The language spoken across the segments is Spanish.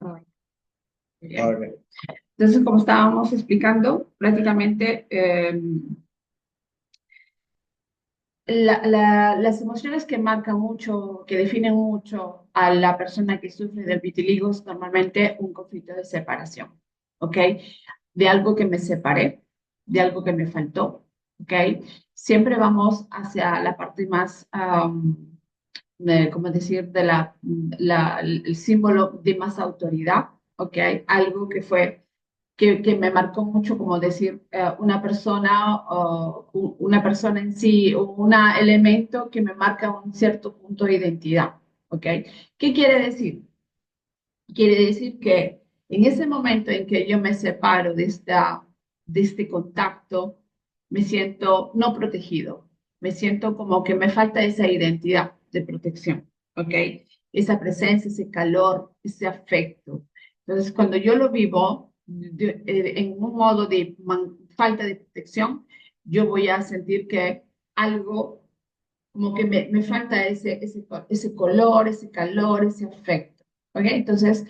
Ah, bien. Ok. Entonces, como estábamos explicando, prácticamente las emociones que marcan mucho, que definen mucho a la persona que sufre del vitiligo es normalmente un conflicto de separación, ¿ok? De algo que me separé, de algo que me faltó, ¿ok? Siempre vamos hacia la parte más, ¿cómo decir?, de el símbolo de más autoridad, ¿ok? Algo que fue que me marcó mucho, como decir, una persona en sí, o un elemento que me marca un cierto punto de identidad, ¿ok? ¿Qué quiere decir? Quiere decir que en ese momento en que yo me separo de este contacto, me siento no protegido, me siento como que me falta esa identidad de protección, ¿ok? Esa presencia, ese calor, ese afecto. Entonces, cuando yo lo vivo en un modo de falta de protección, yo voy a sentir que algo, como que me falta ese color, ese calor, ese afecto, ¿ok? Entonces,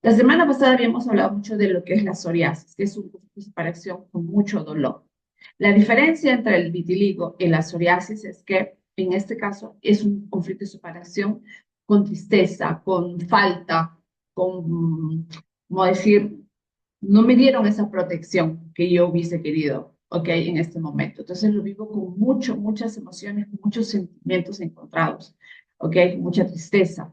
la semana pasada habíamos hablado mucho de lo que es la psoriasis, que es un proceso de separación con mucho dolor. La diferencia entre el vitiligo y la psoriasis es que en este caso es un conflicto de separación con tristeza, con falta, con, como decir, no me dieron esa protección que yo hubiese querido, ¿ok? En este momento. Entonces lo vivo con muchas emociones, con muchos sentimientos encontrados, ¿ok? Mucha tristeza.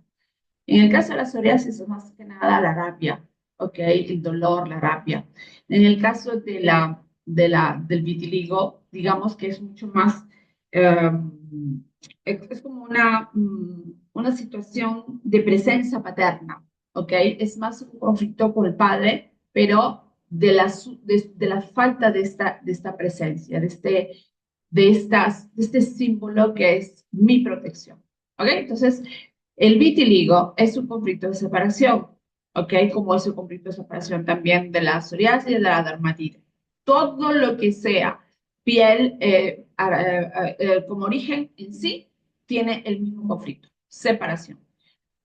En el caso de la psoriasis es más que nada la rabia, ¿ok? El dolor, la rabia. En el caso del vitiligo, digamos que es mucho más, eh, es como una situación de presencia paterna, ¿ok? Es más un conflicto con el padre, pero de la falta de esta presencia, de este símbolo que es mi protección, ¿ok? Entonces, el vitiligo es un conflicto de separación, ¿ok? Como es un conflicto de separación también de la psoriasis y de la dermatitis. Todo lo que sea piel como origen en sí tiene el mismo conflicto, separación.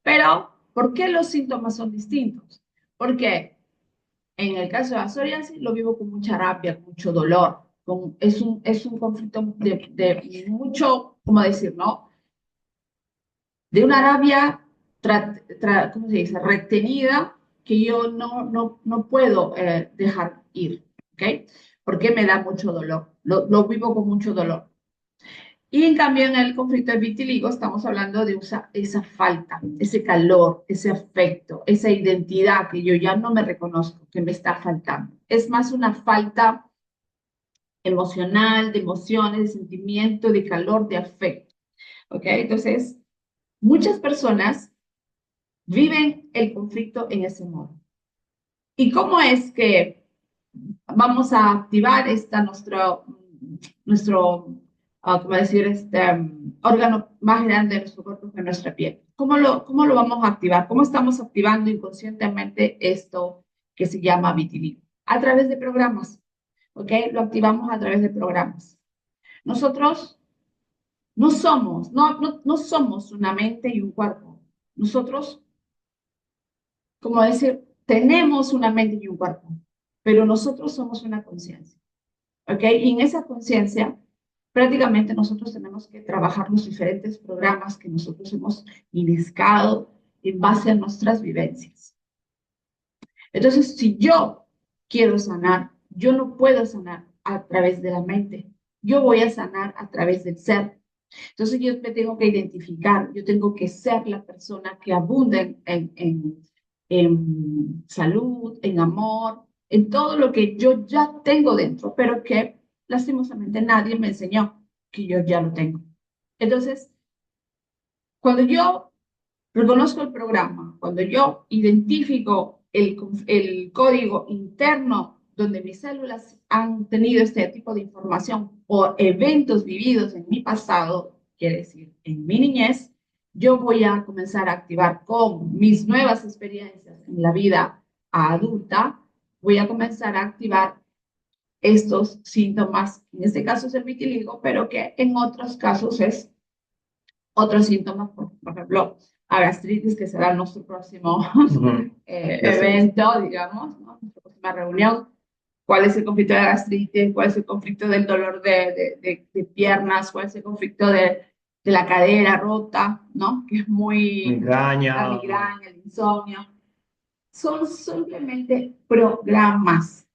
Pero, ¿por qué los síntomas son distintos? Porque en el caso de la psoriasis lo vivo con mucha rabia, con mucho dolor. Es un conflicto de mucho, ¿cómo decir, no? De una rabia, ¿cómo se dice?, retenida, que yo no puedo dejar ir, ¿ok? Porque me da mucho dolor, lo vivo con mucho dolor. Y en cambio, en el conflicto de vitiligo estamos hablando de esa falta, ese calor, ese afecto, esa identidad que yo ya no me reconozco, que me está faltando. Es más una falta emocional, de emociones, de sentimiento, de calor, de afecto, ¿ok? Entonces, muchas personas viven el conflicto en ese modo. ¿Y cómo es que vamos a activar nuestro ¿cómo decir, órgano más grande de nuestro cuerpo que nuestra piel? ¿Cómo lo vamos a activar? ¿Cómo estamos activando inconscientemente esto que se llama vitiligo? A través de programas, ¿ok? Lo activamos a través de programas. Nosotros no somos una mente y un cuerpo. Nosotros, como decir, tenemos una mente y un cuerpo, pero nosotros somos una conciencia, ¿ok? Y en esa conciencia, prácticamente nosotros tenemos que trabajar los diferentes programas que nosotros hemos iniciado en base a nuestras vivencias. Entonces, si yo quiero sanar, yo no puedo sanar a través de la mente, yo voy a sanar a través del ser. Entonces yo me tengo que identificar, yo tengo que ser la persona que abunda en salud, en amor, en todo lo que yo ya tengo dentro, pero que lastimosamente nadie me enseñó que yo ya lo tengo. Entonces, cuando yo reconozco el programa, cuando yo identifico el código interno donde mis células han tenido este tipo de información o eventos vividos en mi pasado, quiere decir, en mi niñez, yo voy a comenzar a activar con mis nuevas experiencias en la vida adulta, voy a comenzar a activar estos síntomas, en este caso es el vitiligo, pero que en otros casos es otros síntomas, por ejemplo, a gastritis, que será nuestro próximo Así es. evento, digamos, ¿no? Nuestra próxima reunión. ¿Cuál es el conflicto de gastritis? ¿Cuál es el conflicto del dolor de piernas? ¿Cuál es el conflicto de la cadera rota? ¿No? Que es muy Migraña. la migraña, el insomnio. Son simplemente programas.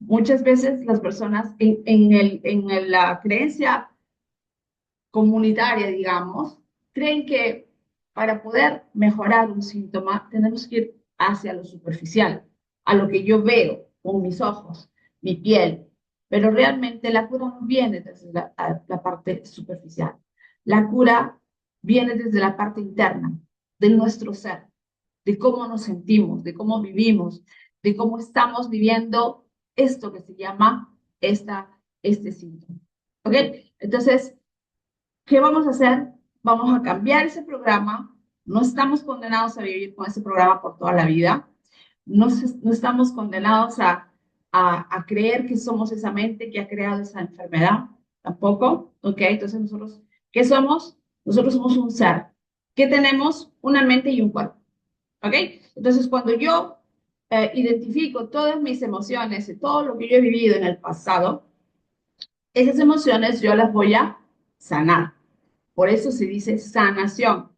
Muchas veces las personas la creencia comunitaria, digamos, creen que para poder mejorar un síntoma tenemos que ir hacia lo superficial, a lo que yo veo con mis ojos, mi piel, pero realmente la cura no viene desde la parte superficial. La cura viene desde la parte interna de nuestro ser, de cómo nos sentimos, de cómo vivimos, de cómo estamos viviendo esto que se llama este síntoma. ¿Ok? Entonces, ¿qué vamos a hacer? Vamos a cambiar ese programa. No estamos condenados a vivir con ese programa por toda la vida. No estamos condenados a creer que somos esa mente que ha creado esa enfermedad. Tampoco. ¿Ok? Entonces nosotros, ¿qué somos? Nosotros somos un ser que tenemos una mente y un cuerpo. ¿Ok? Entonces cuando yo identifico todas mis emociones y todo lo que yo he vivido en el pasado, esas emociones yo las voy a sanar. Por eso se dice sanación.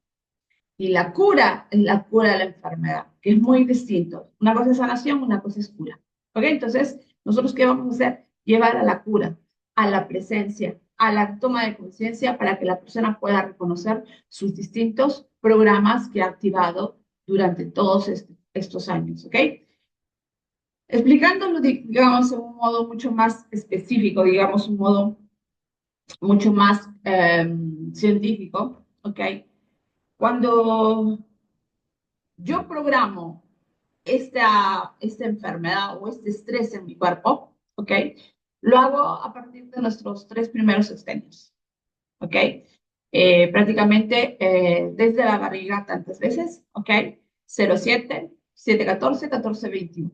Y la cura es la cura de la enfermedad, que es muy distinto. Una cosa es sanación, una cosa es cura. ¿Ok? Entonces, ¿nosotros qué vamos a hacer? Llevar a la cura, a la presencia, a la toma de conciencia para que la persona pueda reconocer sus distintos programas que ha activado durante todos estos años. ¿Ok? Explicándolo, digamos, en un modo mucho más específico, digamos, un modo mucho más científico. ¿Ok? Cuando yo programo esta enfermedad o este estrés en mi cuerpo, ¿ok? Lo hago a partir de nuestros tres primeros sexenios, ¿ok? Prácticamente desde la barriga tantas veces, ¿ok? 07, 714, 1421.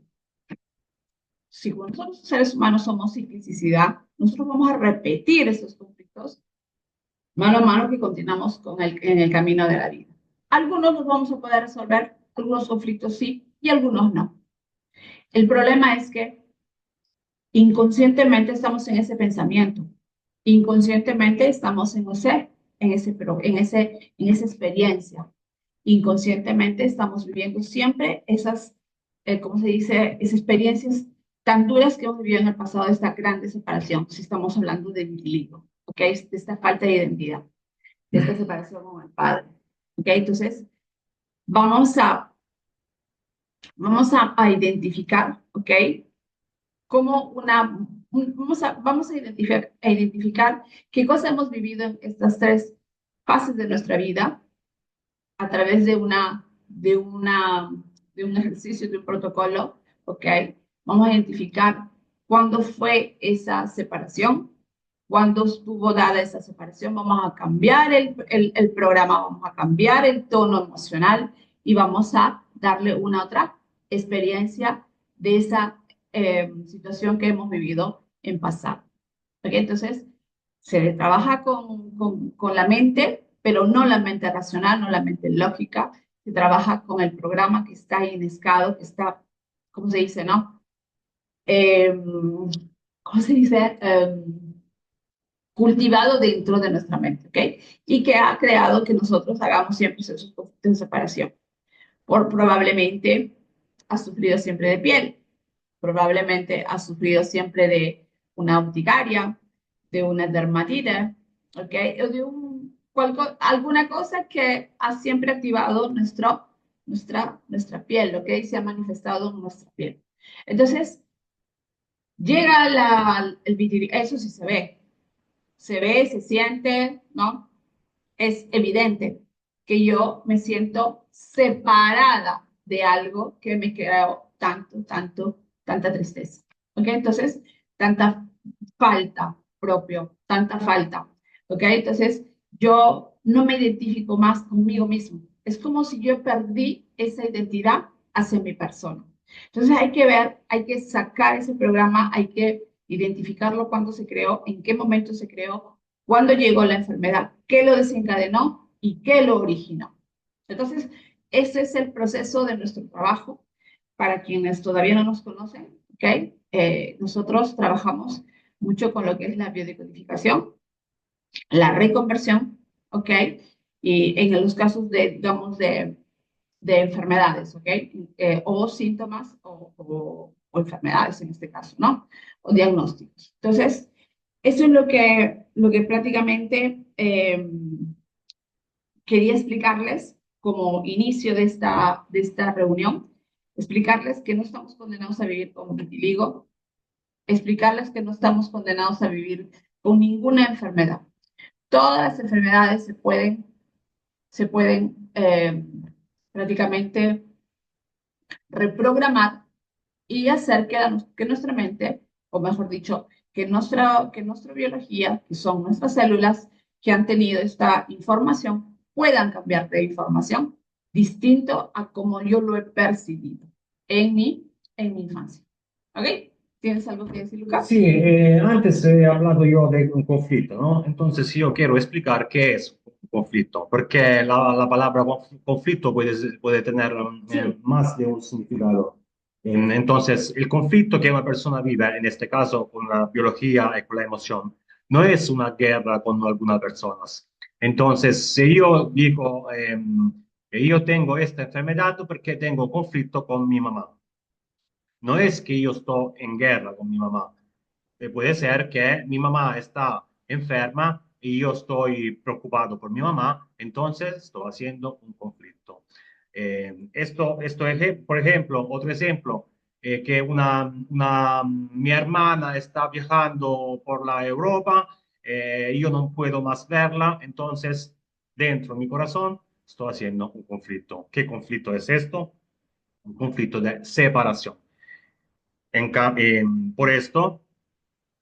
Si nosotros los seres humanos somos ciclicidad, nosotros vamos a repetir esos conflictos mano a mano que continuamos en el camino de la vida. Algunos los vamos a poder resolver, algunos conflictos sí y algunos no. El problema es que inconscientemente estamos en ese pensamiento, inconscientemente estamos en esa experiencia, inconscientemente estamos viviendo siempre esas, ¿cómo se dice? Esas experiencias tan duras que hemos vivido en el pasado de esta gran separación, si estamos hablando de vitiligo, ¿ok? De esta falta de identidad, de esta separación con el padre, ¿ok? Entonces, vamos a, vamos a identificar, ¿ok? Como vamos a identificar qué cosas hemos vivido en estas tres fases de nuestra vida a través de un ejercicio, de un protocolo, ¿ok? Vamos a identificar cuándo fue esa separación, cuándo estuvo dada esa separación, vamos a cambiar el programa, vamos a cambiar el tono emocional y vamos a darle una otra experiencia de esa situación que hemos vivido en pasado. ¿Ok? Entonces, se trabaja con la mente, pero no la mente racional, no la mente lógica, se trabaja con el programa que está inescado, que está, ¿cómo se dice, no? ¿Cómo se dice? Cultivado dentro de nuestra mente, ¿ok? Y que ha creado que nosotros hagamos siempre esos conflictos de separación. Probablemente ha sufrido siempre de piel, probablemente ha sufrido siempre de una urticaria, de una dermatitis, ¿ok? O de alguna cosa que ha siempre activado nuestra piel, lo que se ha manifestado en nuestra piel. Entonces, llega el vitiligo, eso sí se ve, se siente, ¿no? Es evidente que yo me siento separada de algo que me creó tanta tristeza. ¿Ok? Entonces, tanta falta tanta falta. ¿Ok? Entonces, yo no me identifico más conmigo mismo. Es como si yo perdí esa identidad hacia mi persona. Entonces, hay que ver, hay que sacar ese programa, hay que identificarlo cuando se creó, en qué momento se creó, cuándo llegó la enfermedad, qué lo desencadenó y qué lo originó. Entonces, ese es el proceso de nuestro trabajo. Para quienes todavía no nos conocen, ¿ok? Nosotros trabajamos mucho con lo que es la biodecodificación, la reconversión, ¿ok? Y en los casos de, digamos, de enfermedades, ¿ok? O síntomas o enfermedades en este caso, ¿no? O diagnósticos. Entonces, eso es lo que prácticamente quería explicarles como inicio de esta reunión, explicarles que no estamos condenados a vivir con vitiligo, explicarles que no estamos condenados a vivir con ninguna enfermedad. Todas las enfermedades se pueden prácticamente reprogramar y hacer que nuestra mente, o mejor dicho, que nuestra biología, que son nuestras células que han tenido esta información, puedan cambiar de información distinto a como yo lo he percibido en mi infancia. ¿Ok? ¿Tienes algo que decir, Lucas? Sí, antes he hablado yo de un conflicto, ¿no? Entonces yo quiero explicar qué es un conflicto, porque la palabra conflicto puede tener Sí. más de un significado. Entonces, el conflicto que una persona vive, en este caso con la biología y con la emoción, no es una guerra con algunas personas. Entonces, si yo digo que yo tengo esta enfermedad porque tengo conflicto con mi mamá, no es que yo estoy en guerra con mi mamá. Puede ser que mi mamá está enferma y yo estoy preocupado por mi mamá, entonces estoy haciendo un conflicto. Por ejemplo, otro ejemplo, que mi hermana está viajando por la Europa, yo no puedo más verla, entonces dentro de mi corazón estoy haciendo un conflicto. ¿Qué conflicto es esto? Un conflicto de separación. Por esto,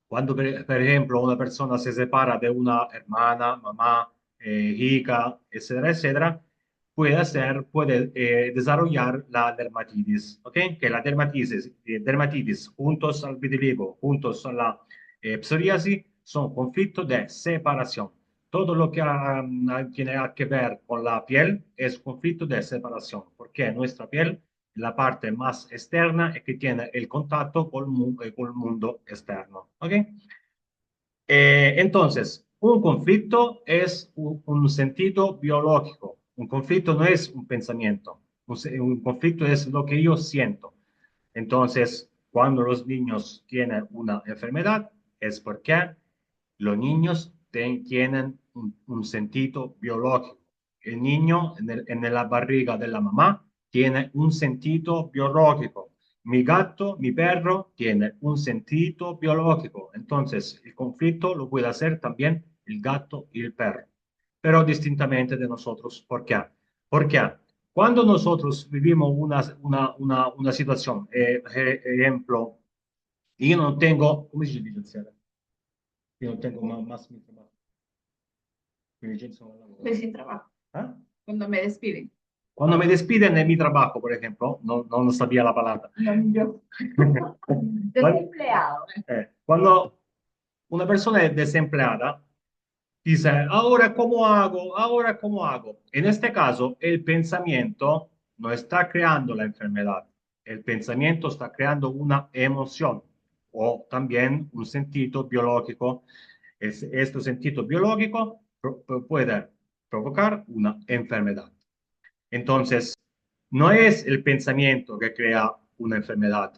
cuando, por ejemplo, una persona se separa de una hermana, mamá, hija, etcétera, etcétera, puede desarrollar la dermatitis, ¿ok? Que la dermatitis juntos al vitiligo, juntos a la psoriasis, son conflictos de separación. Todo lo que tiene que ver con la piel es conflicto de separación, porque nuestra piel la parte más externa es que tiene el contacto con el mundo externo. ¿Ok? Entonces, un conflicto es un sentido biológico. Un conflicto no es un pensamiento. Un conflicto es lo que yo siento. Entonces, cuando los niños tienen una enfermedad, es porque los niños tienen un sentido biológico. El niño en la barriga de la mamá tiene un sentido biológico. Mi gato, mi perro, tiene un sentido biológico. Entonces, el conflicto lo puede hacer también el gato y el perro, pero distintamente de nosotros. ¿Por qué? Porque cuando nosotros vivimos una situación, ejemplo, yo no tengo, ¿cómo se dice, licenciada? Yo no tengo más mi trabajo. Estoy sin trabajo. ¿Ah? Cuando me despiden. Cuando me despiden de mi trabajo, por ejemplo, no sabía la palabra. No, yo. Cuando, Desempleado. cuando una persona es desempleada, dice, ahora cómo hago, ahora cómo hago. En este caso, el pensamiento no está creando la enfermedad. El pensamiento está creando una emoción o también un sentido biológico. Este sentido biológico puede provocar una enfermedad. Entonces, no es el pensamiento que crea una enfermedad.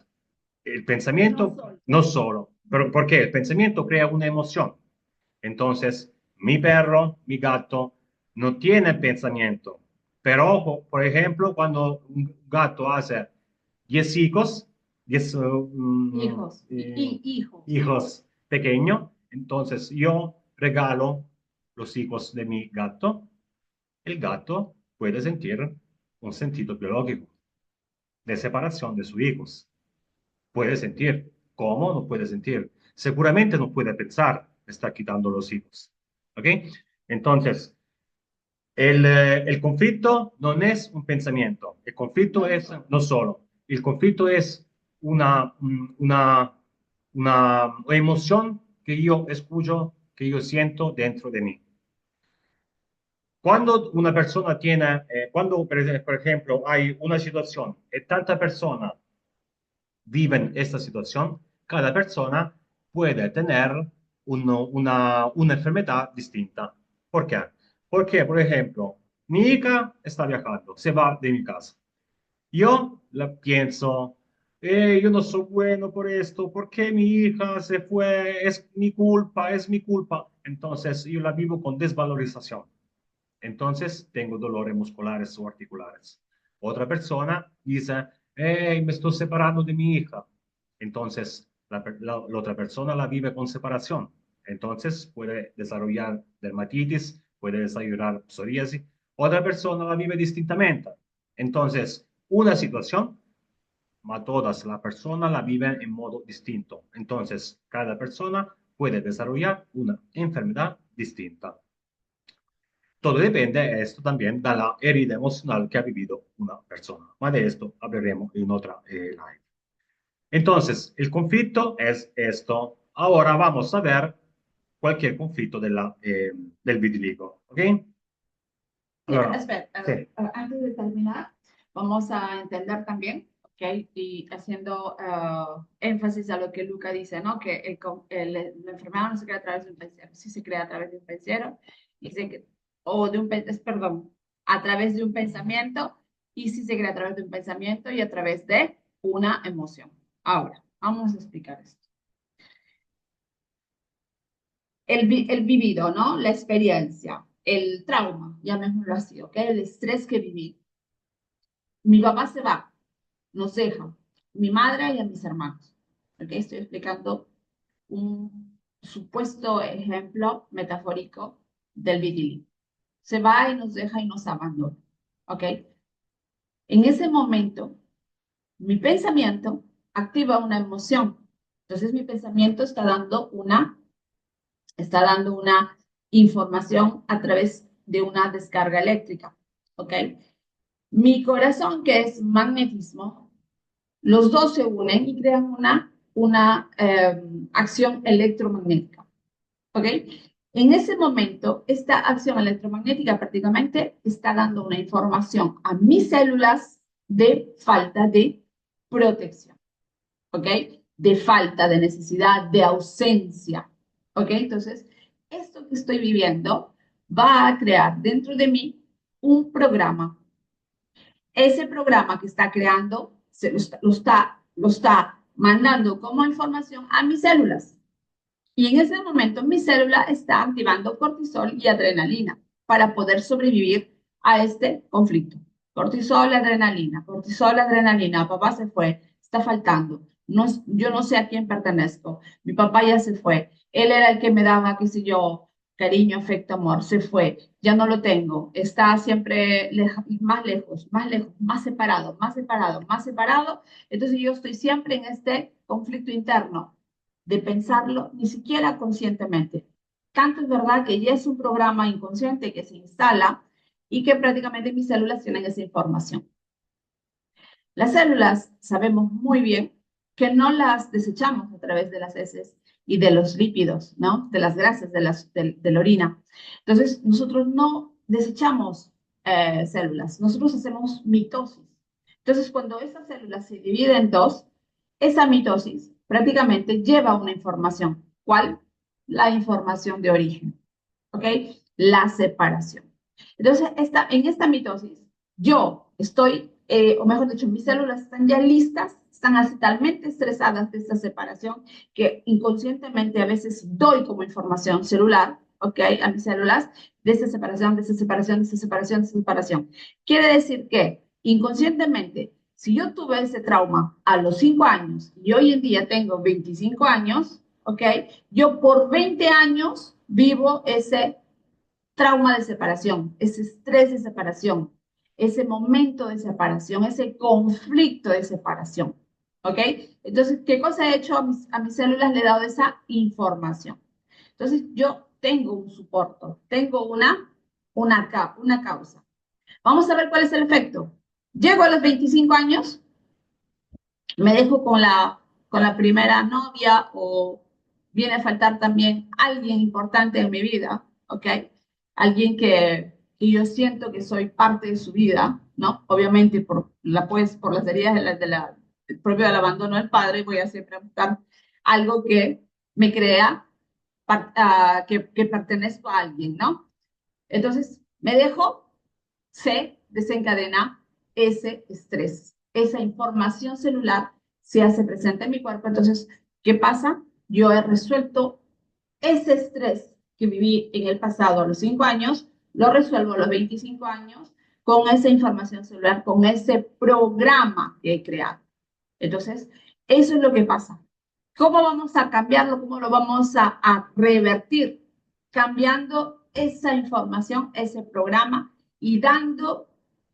El pensamiento no solo, pero ¿por qué? El pensamiento crea una emoción. Entonces, mi perro, mi gato, no tiene pensamiento. Pero ojo, por ejemplo, cuando un gato hace 10 hijos, 10 Hijos. Hijos. hijos pequeños, entonces yo regalo los hijos de mi gato. El gato puede sentir un sentido biológico de separación de sus hijos. Puede sentir. ¿Cómo? No puede sentir. Seguramente no puede pensar, está quitando los hijos. ¿Ok? Entonces, el conflicto no es un pensamiento. El conflicto es no solo. El conflicto es una emoción que yo escucho, que yo siento dentro de mí. Cuando una persona tiene, cuando por ejemplo hay una situación y tanta persona viven esta situación, cada persona puede tener una enfermedad distinta. ¿Por qué? Porque, por ejemplo, mi hija está viajando, se va de mi casa. Yo la pienso, yo no soy bueno por esto, ¿por qué mi hija se fue? Es mi culpa, es mi culpa. Entonces yo la vivo con desvalorización. Entonces tengo dolores musculares o articulares. Otra persona dice, hey, me estoy separando de mi hija. Entonces la otra persona la vive con separación. Entonces puede desarrollar dermatitis, puede desarrollar psoriasis. Otra persona la vive distintamente. Entonces, una situación, todas las personas la viven en modo distinto. Entonces, cada persona puede desarrollar una enfermedad distinta. Todo depende, esto también, de la herida emocional que ha vivido una persona. Más de esto hablaremos en otra live. Entonces, el conflicto es esto. Ahora vamos a ver cualquier conflicto del vitiligo. ¿Ok? Mira, Allora, espera, sí. antes de terminar, vamos a entender también, ¿ok? Y haciendo énfasis a lo que Luca dice, ¿no? Que la enfermedad no se crea a través de un pensiero, sí se crea a través de un pensiero, o de un, perdón, a través de un pensamiento, y sí se crea a través de un pensamiento y a través de una emoción. Ahora, vamos a explicar esto. El vivido, ¿no? La experiencia, el trauma, llamémoslo así, ¿ok? El estrés que viví. Mi papá se va, nos deja, mi madre y a mis hermanos. ¿Ok? Estoy explicando un supuesto ejemplo metafórico del vitiligo. Se va y nos deja y nos abandona. ¿Ok? En ese momento, mi pensamiento activa una emoción. Entonces, mi pensamiento está dando una información a través de una descarga eléctrica. ¿Ok? Mi corazón, que es magnetismo, los dos se unen y crean una acción electromagnética. ¿Ok? En ese momento, esta acción electromagnética prácticamente está dando una información a mis células de falta de protección. ¿Ok? De falta, de necesidad, de ausencia. ¿Ok? Entonces, esto que estoy viviendo va a crear dentro de mí un programa. Ese programa que está creando lo está mandando como información a mis células. Y en ese momento mi célula está activando cortisol y adrenalina para poder sobrevivir a este conflicto. Cortisol, adrenalina, papá se fue, está faltando. No, yo no sé a quién pertenezco. Mi papá ya se fue. Él era el que me daba, qué sé yo, cariño, afecto, amor. Se fue. Ya no lo tengo. Está siempre más lejos, más lejos, más separado, más separado, más separado. Entonces yo estoy siempre en este conflicto interno de pensarlo, ni siquiera conscientemente. Tanto es verdad que ya es un programa inconsciente que se instala y que prácticamente mis células tienen esa información. Las células sabemos muy bien que no las desechamos a través de las heces y de los lípidos, ¿no? De las grasas, de la orina. Entonces, nosotros no desechamos células, nosotros hacemos mitosis. Entonces, cuando esas células se dividen en dos, esa mitosis prácticamente lleva una información. ¿Cuál? La información de origen, ¿ok? La separación. Entonces, en esta mitosis, yo estoy, o mejor dicho, mis células están ya listas, están así talmente estresadas de esta separación que inconscientemente a veces doy como información celular, ¿ok? A mis células de esta separación, de esta separación, de esta separación, de esta separación. Quiere decir que inconscientemente, si yo tuve ese trauma a los 5 años y hoy en día tengo 25 años, ¿ok? Yo por 20 años vivo ese trauma de separación, ese estrés de separación, ese momento de separación, ese conflicto de separación. ¿Ok? Entonces, ¿qué cosa he hecho a mis células? Le he dado esa información. Entonces, yo tengo un soporte, tengo una causa. Vamos a ver cuál es el efecto. Llego a los 25 años, me dejo con la primera novia o viene a faltar también alguien importante en mi vida, ¿ok? Alguien que yo siento que soy parte de su vida, ¿no? Obviamente por las heridas propio del abandono del padre, voy a siempre buscar algo que me crea que pertenezco a alguien, ¿no? Entonces, me dejo, se desencadena ese estrés, esa información celular se hace presente en mi cuerpo. Entonces, ¿qué pasa? Yo he resuelto ese estrés que viví en el pasado a los 5 años, lo resuelvo a los 25 años con esa información celular, con ese programa que he creado. Entonces, eso es lo que pasa. ¿Cómo vamos a cambiarlo? ¿Cómo lo vamos a revertir? Cambiando esa información, ese programa y dando,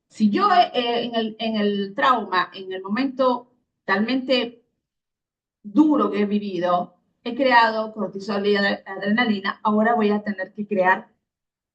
si yo en el trauma, en el momento talmente duro que he vivido, he creado cortisol y adrenalina, ahora voy a tener que crear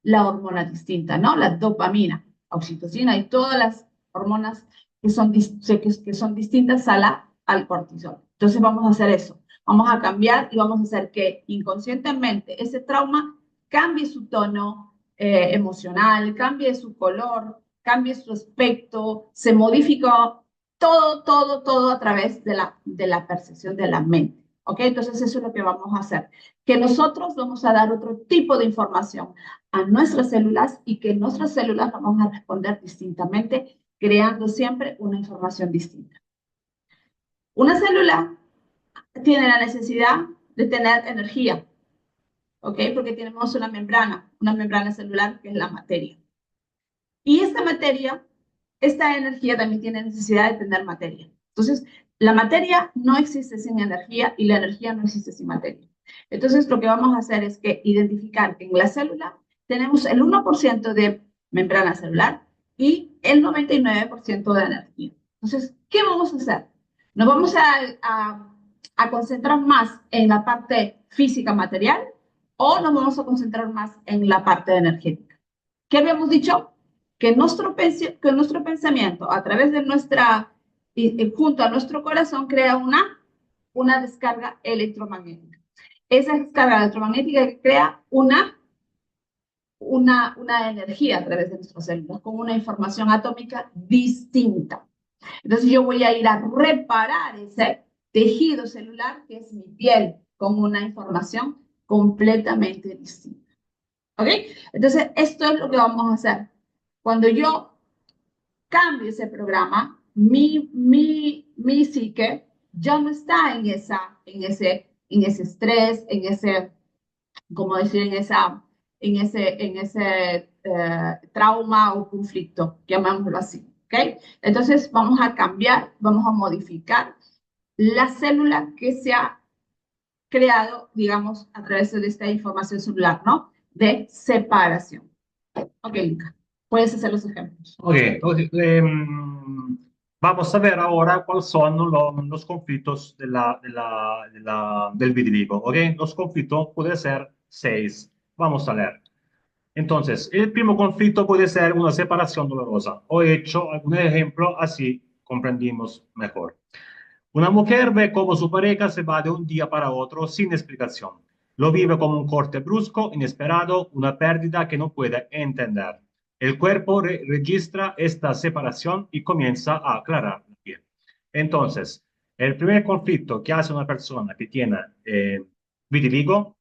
la hormona distinta, ¿no? La dopamina, oxitocina y todas las hormonas que son distintas al cortisol. Entonces vamos a hacer eso. Vamos a cambiar y vamos a hacer que inconscientemente ese trauma cambie su tono emocional, cambie su color, cambie su aspecto, se modificó todo a través de la percepción de la mente. ¿Ok? Entonces eso es lo que vamos a hacer. Que nosotros vamos a dar otro tipo de información a nuestras células y que nuestras células vamos a responder distintamente, creando siempre una información distinta. Una célula tiene la necesidad de tener energía, ¿ok? Porque tenemos una membrana celular que es la materia. Y esta materia, esta energía también tiene necesidad de tener materia. Entonces, la materia no existe sin energía y la energía no existe sin materia. Entonces, lo que vamos a hacer es que identificar que en la célula tenemos el 1% de membrana celular y el 99% de energía. Entonces, ¿qué vamos a hacer? Nos vamos a concentrar más en la parte física material o nos vamos a concentrar más en la parte energética. ¿Qué habíamos dicho? Que nuestro pensamiento a través de junto a nuestro corazón crea una descarga electromagnética. Esa descarga electromagnética crea una energía a través de nuestras células con una información atómica distinta. Entonces yo voy a ir a reparar ese tejido celular que es mi piel con una información completamente distinta. ¿Ok? Entonces esto es lo que vamos a hacer. Cuando yo cambio ese programa, mi psique ya no está en ese estrés, como decir, en ese trauma o conflicto, llamémoslo así. ¿Ok? Entonces vamos a cambiar, vamos a modificar la célula que se ha creado, digamos, a través de esta información celular, ¿no? De separación. Ok, Luca, puedes hacer los ejemplos. Ok, vamos a ver ahora cuáles son los conflictos del vitiligo. Ok, los conflictos pueden ser 6. Vamos a leer. Entonces, el primer conflicto puede ser una separación dolorosa. He hecho algún ejemplo, así comprendimos mejor. Una mujer ve cómo su pareja se va de un día para otro sin explicación. Lo vive como un corte brusco, inesperado, una pérdida que no puede entender. El cuerpo registra esta separación y comienza a aclarar la piel. Entonces, el primer conflicto que hace una persona que tiene vitiligo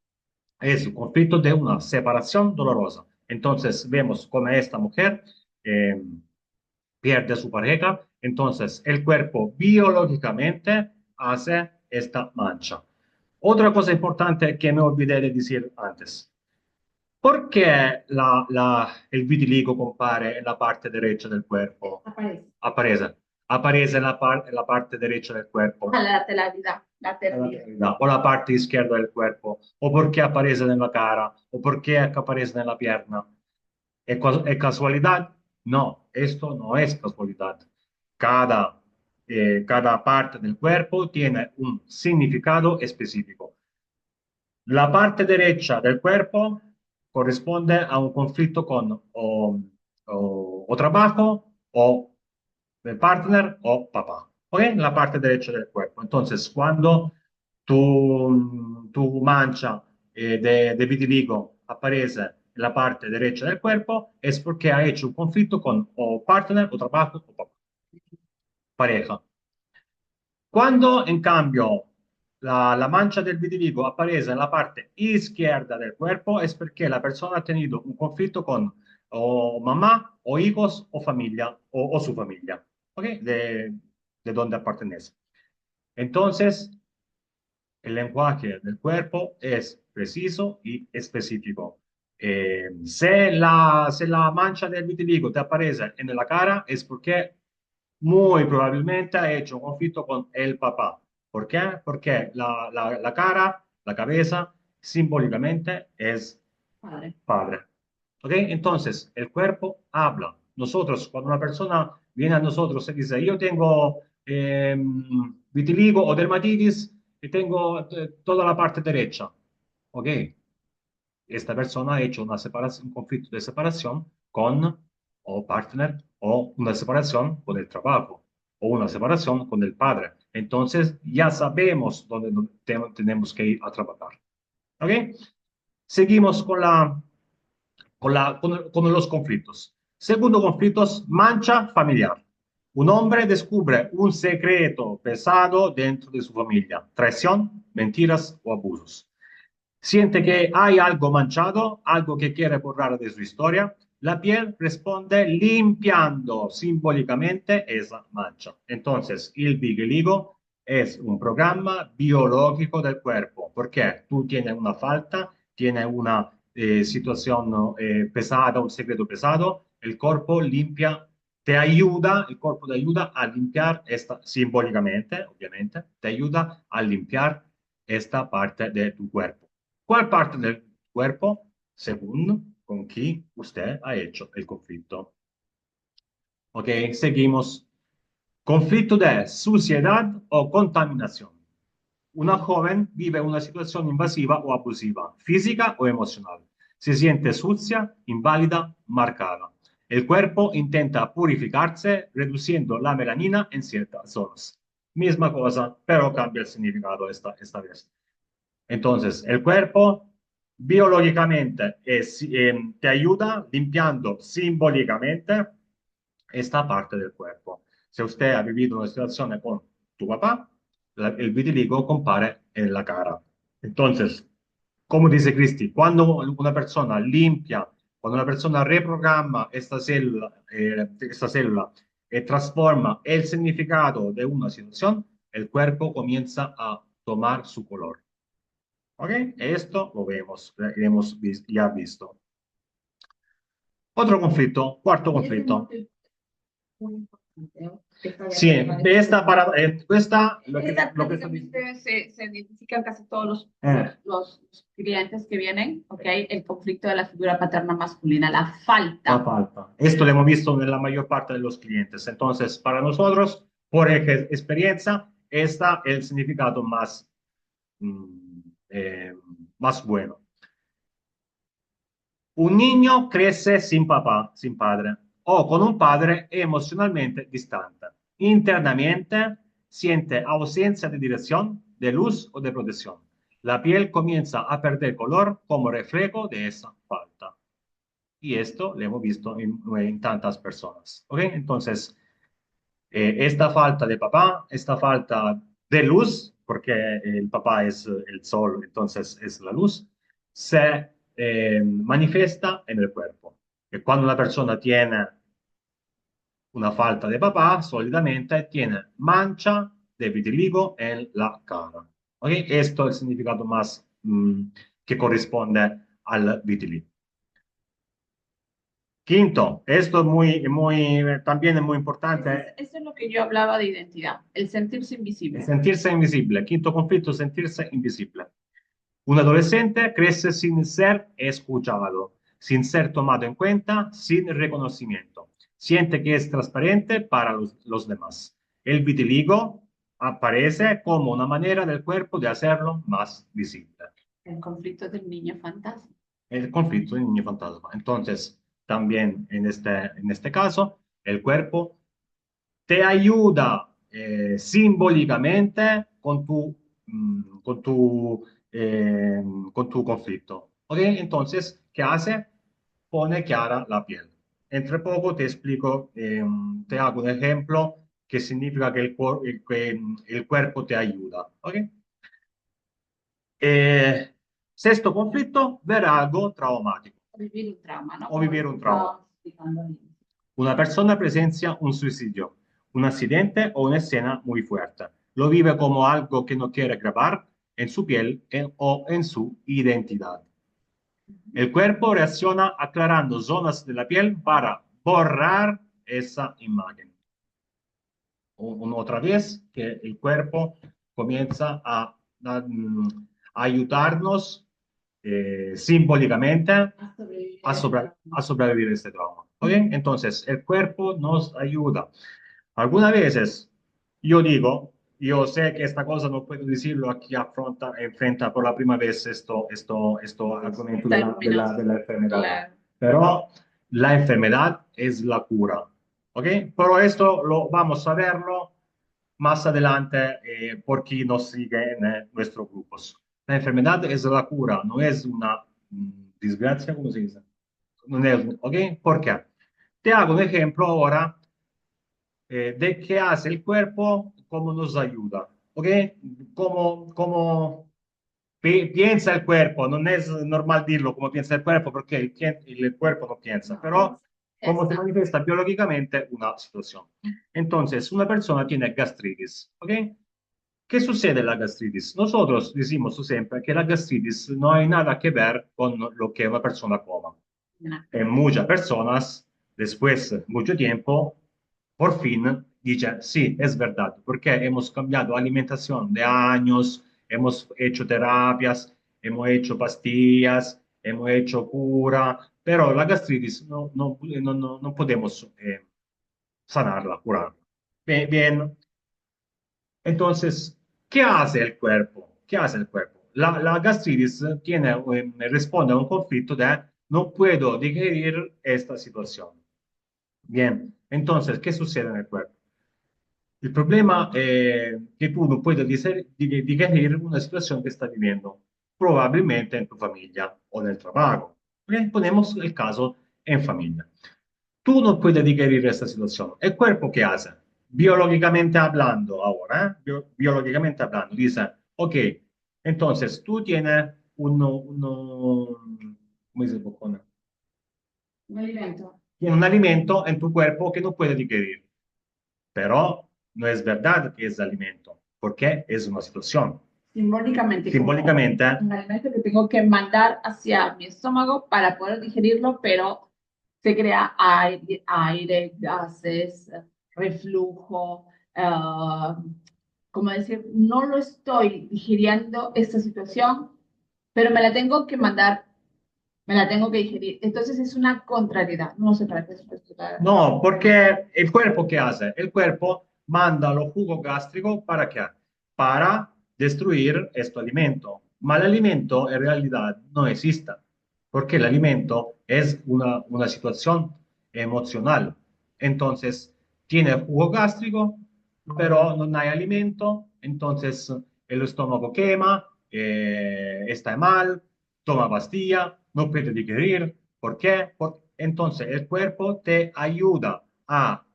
es un conflicto de una separación dolorosa. Entonces, vemos cómo esta mujer eh, pierde a su pareja, entonces el cuerpo biológicamente hace esta mancha. Otra cosa importante que me olvidé de decir antes. ¿Por qué el vitiligo compare en la parte derecha del cuerpo? Aparece. Aparece. Aparece en la parte derecha del cuerpo. La lateralidad, la tercera. O la parte izquierda del cuerpo. O por qué aparece en la cara. O por qué aparece en la pierna. ¿Es casualidad? No, esto no es casualidad. Cada parte del cuerpo tiene un significado específico. La parte derecha del cuerpo corresponde a un conflicto con o trabajo o el partner o papá. ¿Ok? La parte derecha del cuerpo. Entonces, cuando tu mancha de vitiligo aparece la parte derecha del cuerpo, es porque ha hecho un conflicto con o partner, o trabajo, o papá, pareja. Cuando, en cambio, la mancha del vitiligo aparece en la parte izquierda del cuerpo, es porque la persona ha tenido un conflicto con o mamá, o hijos, o familia, o su familia, ¿ok? De donde pertenece. Entonces, el lenguaje del cuerpo es preciso y específico. Se la mancha del vitiligo te aparece en la cara, es porque muy probablemente ha hecho un conflicto con el papá. ¿Por qué? Porque la cara, la cabeza, simbólicamente es Padre. padre. ¿Ok? Entonces, el cuerpo habla. Nosotros, cuando una persona viene a nosotros y dice, yo tengo vitiligo o dermatitis y tengo toda la parte derecha. ¿Ok? Esta persona ha hecho una separación, un conflicto de separación con o partner, o una separación con el trabajo, o una separación con el padre. Entonces ya sabemos dónde tenemos que ir a trabajar. ¿Ok? Seguimos con los conflictos. Segundo conflicto, mancha familiar. Un hombre descubre un secreto pesado dentro de su familia, traición, mentiras o abusos. Siente que hay algo manchado, algo que quiere borrar de su historia. La piel responde limpiando simbólicamente esa mancha. Entonces, el vitiligo es un programa biológico del cuerpo, porque tú tienes una falta, tienes una situación pesada, un secreto pesado, el cuerpo limpia, te ayuda, el cuerpo te ayuda a limpiar esta, simbólicamente, obviamente, te ayuda a limpiar esta parte de tu cuerpo. ¿Cuál parte del cuerpo, según con quién usted ha hecho el conflicto? Ok, seguimos. Conflicto de suciedad o contaminación. Una joven vive una situación invasiva o abusiva, física o emocional. Se siente sucia, inválida, marcada. El cuerpo intenta purificarse reduciendo la melanina en ciertas zonas. Misma cosa, pero cambia el significado esta vez. Entonces, el cuerpo biológicamente te ayuda limpiando simbólicamente esta parte del cuerpo. Si usted ha vivido una situación con tu papá, el vitiligo compare en la cara. Entonces, como dice Cristi, cuando una persona limpia, cuando una persona reprograma esta célula y transforma el significado de una situación, el cuerpo comienza a tomar su color. ¿Ok? Esto lo vemos, hemos ya visto. Otro conflicto, cuarto Y este conflicto. conflicto es muy importante, ¿no? Esta Sí, diapositiva de esta para esta esta lo que está diciendo. prácticamente se identifican casi todos Eh, los clientes que vienen, ¿ok? El conflicto de la figura paterna masculina, la la falta. falta. Esto lo hemos visto en la mayor parte de los clientes. Entonces, para nosotros, por experiencia, está el significado más, mm, eh, más bueno. Un niño crece sin papá, sin padre, o con un padre emocionalmente distante. Internamente siente ausencia de dirección, de luz o de protección. La piel comienza a perder color como reflejo de esa falta. Y esto lo hemos visto en tantas personas. ¿Ok? Entonces, esta falta de papá, esta falta de luz, porque el papá es el sol, entonces es la luz, se manifiesta en el cuerpo. Y cuando una persona tiene una falta de papá, sólidamente tiene mancha de vitiligo en la cara. ¿Ok? Esto es el significado más que corresponde al vitiligo. Quinto, esto es también es muy importante. Eso es lo que yo hablaba de identidad, el sentirse El invisible. sentirse invisible. Quinto conflicto, sentirse invisible. Un adolescente crece sin ser escuchado, sin ser tomado en cuenta, sin reconocimiento. Siente que es transparente para los demás. El vitiligo aparece como una manera del cuerpo de hacerlo más visible. El conflicto del niño fantasma. El conflicto del niño fantasma. Entonces, también en este caso, el cuerpo te ayuda simbólicamente con tu conflicto. ¿Ok? Entonces, ¿qué hace? pone clara la piel. Entre poco te explico, te hago un ejemplo que significa que el cuerpo te ayuda. ¿Ok? Sexto conflicto, ver algo traumático Vivir un trauma, ¿no? o Como vivir un trauma. estábamos explicando al inicio. Una persona presencia un suicidio, un accidente o una escena muy fuerte. Lo vive como algo que no quiere grabar en su piel o en su identidad. El cuerpo reacciona aclarando zonas de la piel para borrar esa imagen. Otra vez que el cuerpo comienza a ayudarnos simbólicamente A sobrevivir el trauma. a sobrevivir este trauma. ¿Ok? Entonces, el cuerpo nos ayuda. Algunas veces yo digo, yo sé que esta cosa no puedo decirlo aquí enfrenta por la primera vez esto argumento Términos, de la enfermedad, claro. pero la enfermedad es la cura. ¿Ok? Pero esto lo vamos a verlo más adelante por quien nos sigue en nuestros grupos. La enfermedad es la cura, no es una desgracia, ¿cómo se dice? No es, ¿ok? ¿Por qué? Te hago un ejemplo ahora de qué hace el cuerpo, cómo nos ayuda, ¿ok? Cómo piensa el cuerpo, no es normal decirlo como piensa el cuerpo porque el cuerpo no piensa, No, pero cómo se esa. manifiesta biológicamente una situación. Entonces, una persona tiene gastritis, ¿ok? ¿Qué sucede en la gastritis? Nosotros decimos siempre que la gastritis no hay nada que ver con lo que una persona coma. No. En muchas personas, después de mucho tiempo, por fin dicen, sí, es verdad, porque hemos cambiado alimentación de años, hemos hecho terapias, hemos hecho pastillas, hemos hecho cura, pero la gastritis no podemos sanarla, curarla. Bien, bien, entonces, ¿qué hace el cuerpo? ¿Qué hace el cuerpo? La gastritis responde a un conflicto de no puedo digerir esta situación. Bien, entonces, ¿qué sucede en el cuerpo? El problema es que tú no puedes digerir una situación que estás viviendo, probablemente en tu familia o en el trabajo. Bien, ponemos el caso en familia. Tú no puedes digerir esta situación. ¿El cuerpo qué hace? Biológicamente hablando ahora, biológicamente hablando, dice, ok, entonces tú tienes ¿cómo dice Boccone? Un alimento. Tienes un alimento en tu cuerpo que no puede digerir, pero no es verdad que es alimento, porque es una situación. Simbólicamente, como Simbólicamente, un alimento que tengo que mandar hacia mi estómago para poder digerirlo, pero se crea aire, gases, reflujo, como decir, no lo estoy digiriendo esta situación, pero me la tengo que mandar, me la tengo que digerir. Entonces es una contrariedad. No sé para qué es esto. no, porque el cuerpo ¿qué hace? El cuerpo manda los jugos gástricos ¿para qué? Para destruir este alimento. Mal alimento en realidad no existe, porque el alimento es una situación emocional. Entonces, tiene jugo gástrico, pero no hay alimento, entonces el estómago quema, está mal, toma pastilla, no puede digerir. ¿Por qué? Entonces el cuerpo te ayuda a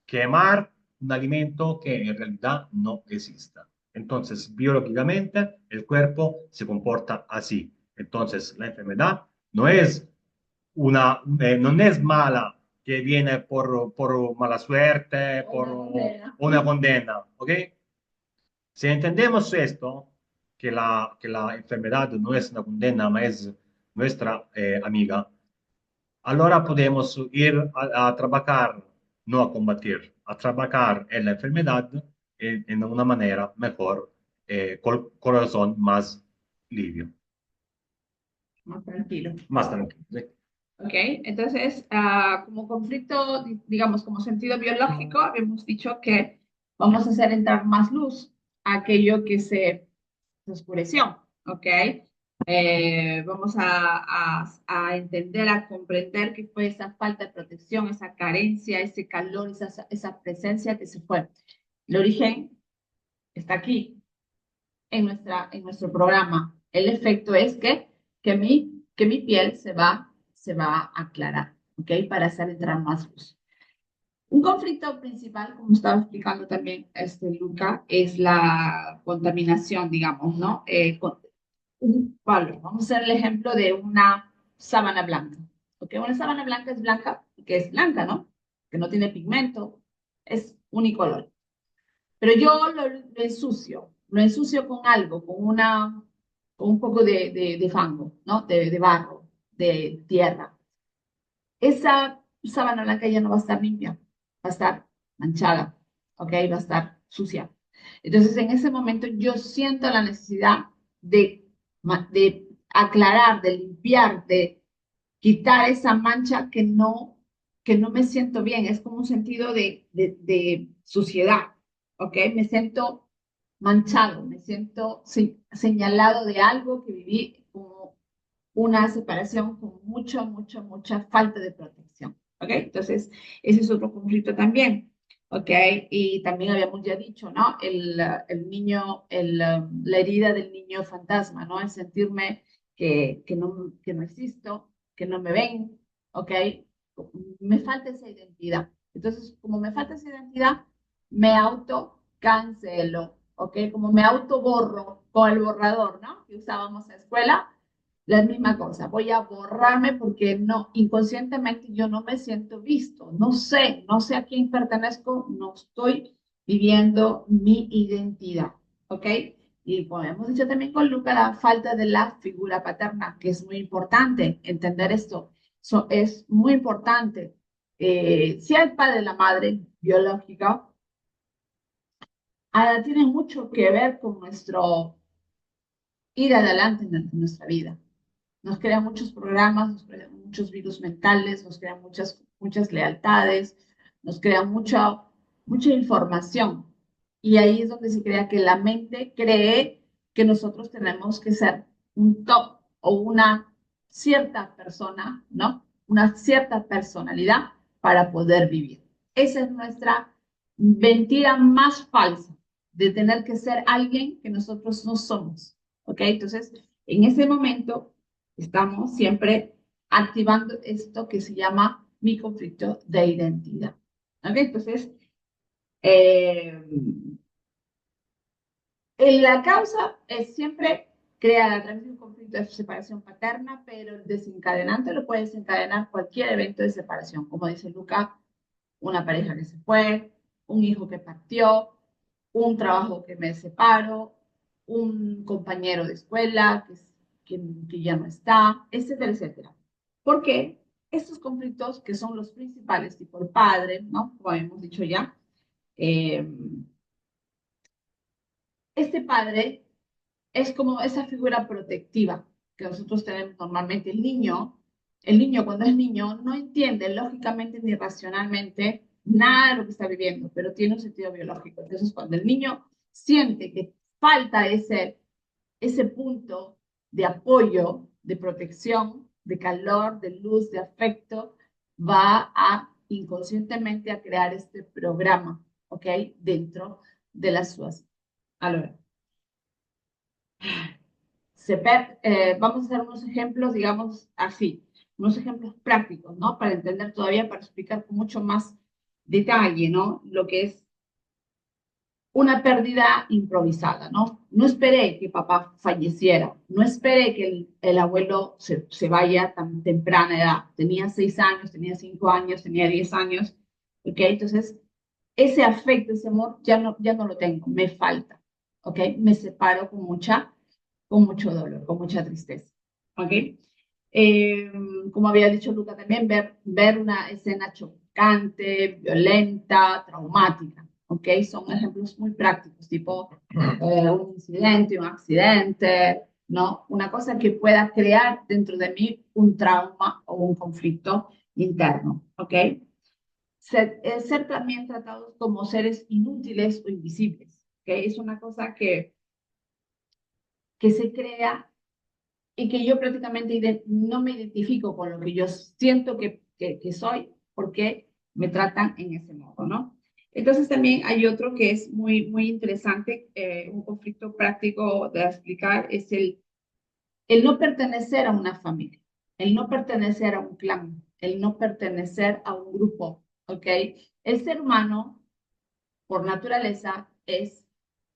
quemar un alimento que en realidad no existe. Entonces, biológicamente, el cuerpo se comporta así. Entonces, la enfermedad no es mala que viene por mala suerte, por Una condena. una condena, ¿ok? Si entendemos esto, que la enfermedad no es una condena, ma es nuestra amiga, allora podemos ir a trabajar, no a combatir, a trabajar en la enfermedad en una manera mejor, con corazón más limpio, Más tranquilo. más tranquilo. ¿Sí? Ok, entonces, como conflicto, digamos, como sentido biológico, habíamos dicho que vamos a hacer entrar más luz a aquello que se oscureció, ¿ok? Vamos a entender, a comprender que fue esa falta de protección, esa carencia, ese calor, esa presencia que se fue. El origen está aquí, en nuestro programa. El efecto es que mi piel se va se va a aclarar, ¿ok? Para hacer entrar más luz. Un conflicto principal, como estaba explicando también Luca, es la contaminación, digamos, ¿no? Vamos a hacer el ejemplo de una sábana blanca. ¿Ok? Una sábana blanca es blanca, que es blanca, ¿no? Que no tiene pigmento, es unicolor. Pero yo lo ensucio con algo, con un poco de fango, ¿no? De barro, de tierra. Esa sábana blanca ya no va a estar limpia, va a estar manchada, ¿ok? Va a estar sucia. Entonces, en ese momento yo siento la necesidad de aclarar, de limpiar, de quitar esa mancha que no me siento bien. Es como un sentido de suciedad, ¿ok? Me siento manchado, me siento señalado de algo que viví como una separación con mucha falta de protección, ¿ok? Entonces, ese es otro conflicto también, ¿ok? Y también habíamos ya dicho, ¿no? El niño, la herida del niño fantasma, ¿no? El sentirme que no existo, que no me ven, ¿ok? Me falta esa identidad. Entonces, como me falta esa identidad, me auto cancelo, ¿ok? Como me auto borro con el borrador, ¿no? Que usábamos en la escuela, la misma cosa. Voy a borrarme porque no, inconscientemente yo no me siento visto, no sé a quién pertenezco, no estoy viviendo mi identidad, ¿ok? Y como hemos dicho también con Luca, la falta de la figura paterna, que es muy importante entender esto. Es muy importante. Si el padre y la madre biológica, tiene mucho que ver con nuestro ir adelante en nuestra vida. Nos crean muchos programas, nos crean muchos virus mentales, nos crean muchas lealtades, nos crean mucha información. Y ahí es donde se crea que la mente cree que nosotros tenemos que ser un top o una cierta persona, ¿no? Una cierta personalidad para poder vivir. Esa es nuestra mentira más falsa, de tener que ser alguien que nosotros no somos. ¿Ok? Entonces, en ese momento estamos siempre activando esto que se llama mi conflicto de identidad. ¿Ok? Entonces, eh, la causa es siempre creada a través de un conflicto de separación paterna, pero el desencadenante lo puede desencadenar cualquier evento de separación, como dice Luca, una pareja que se fue, un hijo que partió, un trabajo que me separo, un compañero de escuela que ya no está, etcétera, etcétera. ¿Por qué? Estos conflictos que son los principales, tipo el padre, ¿no? Como hemos dicho ya, eh, este padre es como esa figura protectiva que nosotros tenemos normalmente. El niño cuando es niño no entiende lógicamente ni racionalmente nada de lo que está viviendo, pero tiene un sentido biológico. Entonces, cuando el niño siente que falta ese punto de apoyo, de protección, de calor, de luz, de afecto, va a inconscientemente a crear este programa, ¿ok? Dentro de las suas. Ahora, vamos a hacer unos ejemplos, digamos así, unos ejemplos prácticos, ¿no? Para entender todavía, para explicar con mucho más detalle, ¿no? Lo que es una pérdida improvisada, ¿no? No esperé que papá falleciera, no esperé que el abuelo se vaya tan temprana edad. Tenía 6 años, tenía 5 años, tenía 10 años, ¿ok? Entonces, ese afecto, ese amor, ya no lo tengo, me falta, ¿ok? Me separo con mucho dolor, con mucha tristeza, ¿ok? Eh, Como había dicho Luca también, ver una escena chocante, violenta, traumática, ¿ok? Son ejemplos muy prácticos, tipo un incidente, un accidente, ¿no? Una cosa que pueda crear dentro de mí un trauma o un conflicto interno, ¿ok? Ser también tratados como seres inútiles o invisibles, ¿ok? Es una cosa que se crea y que yo prácticamente no me identifico con lo que yo siento que soy porque me tratan en ese modo, ¿no? Entonces también hay otro que es muy interesante, un conflicto práctico de explicar, es el no pertenecer a una familia. el no pertenecer a un clan, el no pertenecer a un grupo, ¿ok? El ser humano, por naturaleza, es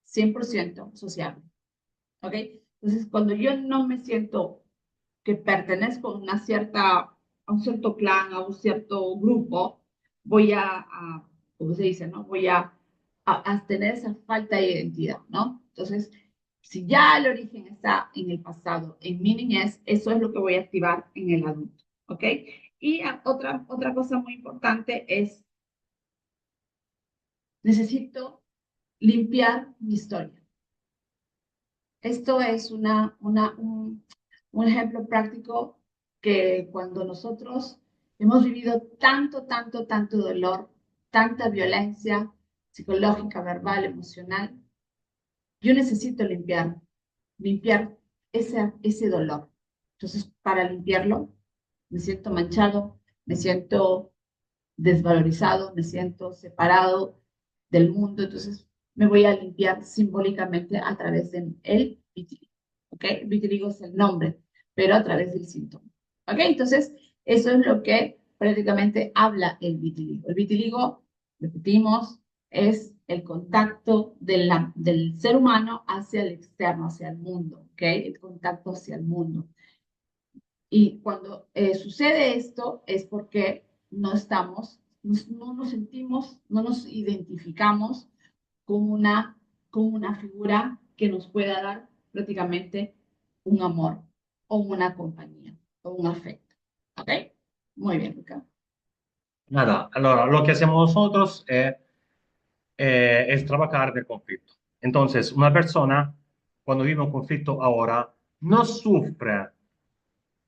100% sociable, ¿ok? Entonces, cuando yo no me siento que pertenezco a un cierto clan, a un cierto grupo, voy ¿cómo se dice, no? Voy a tener esa falta de identidad, ¿no? Entonces, si ya el origen está en el pasado, en mi niñez, eso es lo que voy a activar en el adulto, ¿ok? Y otra cosa muy importante es, necesito limpiar mi historia. Esto es un ejemplo práctico que cuando nosotros hemos vivido tanto dolor, tanta violencia psicológica, verbal, emocional, yo necesito limpiar ese dolor. Entonces, para limpiarlo, me siento manchado, me siento desvalorizado, me siento separado del mundo, entonces me voy a limpiar simbólicamente a través de el vitiligo, ¿ok? El vitiligo es el nombre, pero a través del síntoma, ¿ok? Entonces, eso es lo que prácticamente habla el vitiligo. El vitiligo, repetimos, es el contacto del ser humano hacia el externo, hacia el mundo, ¿ok? El contacto hacia el mundo. Y cuando sucede esto es porque no nos sentimos, no nos identificamos con una figura que nos pueda dar prácticamente un amor o una compañía o un afecto. ¿Ok? Muy bien, Luca. Nada, allora lo que hacemos nosotros es trabajar del conflicto. Entonces, una persona cuando vive un conflicto ahora no sufre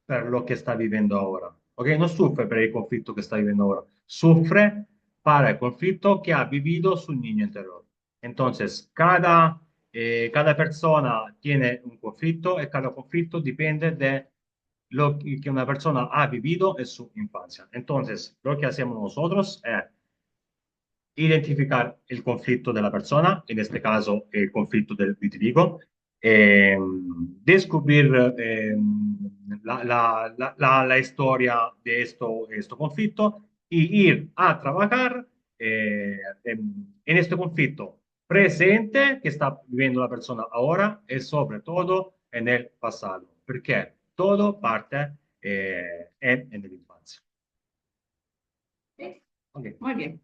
per lo que está viviendo ahora, ¿ok? No sufre por el conflicto que está viviendo ahora, sufre para el conflicto que ha vivido su niño interior. Entonces, cada persona tiene un conflicto y cada conflicto depende de lo que una persona ha vivido en su infancia. Entonces, lo que hacemos nosotros es identificar el conflicto de la persona, en este caso el conflicto del vitiligo, descubrir la historia de esto conflicto y ir a trabajar en este conflicto presente que está viviendo la persona ahora y sobre todo en el pasado, porque todo parte en la infancia. ¿Sí? Okay. Muy bien.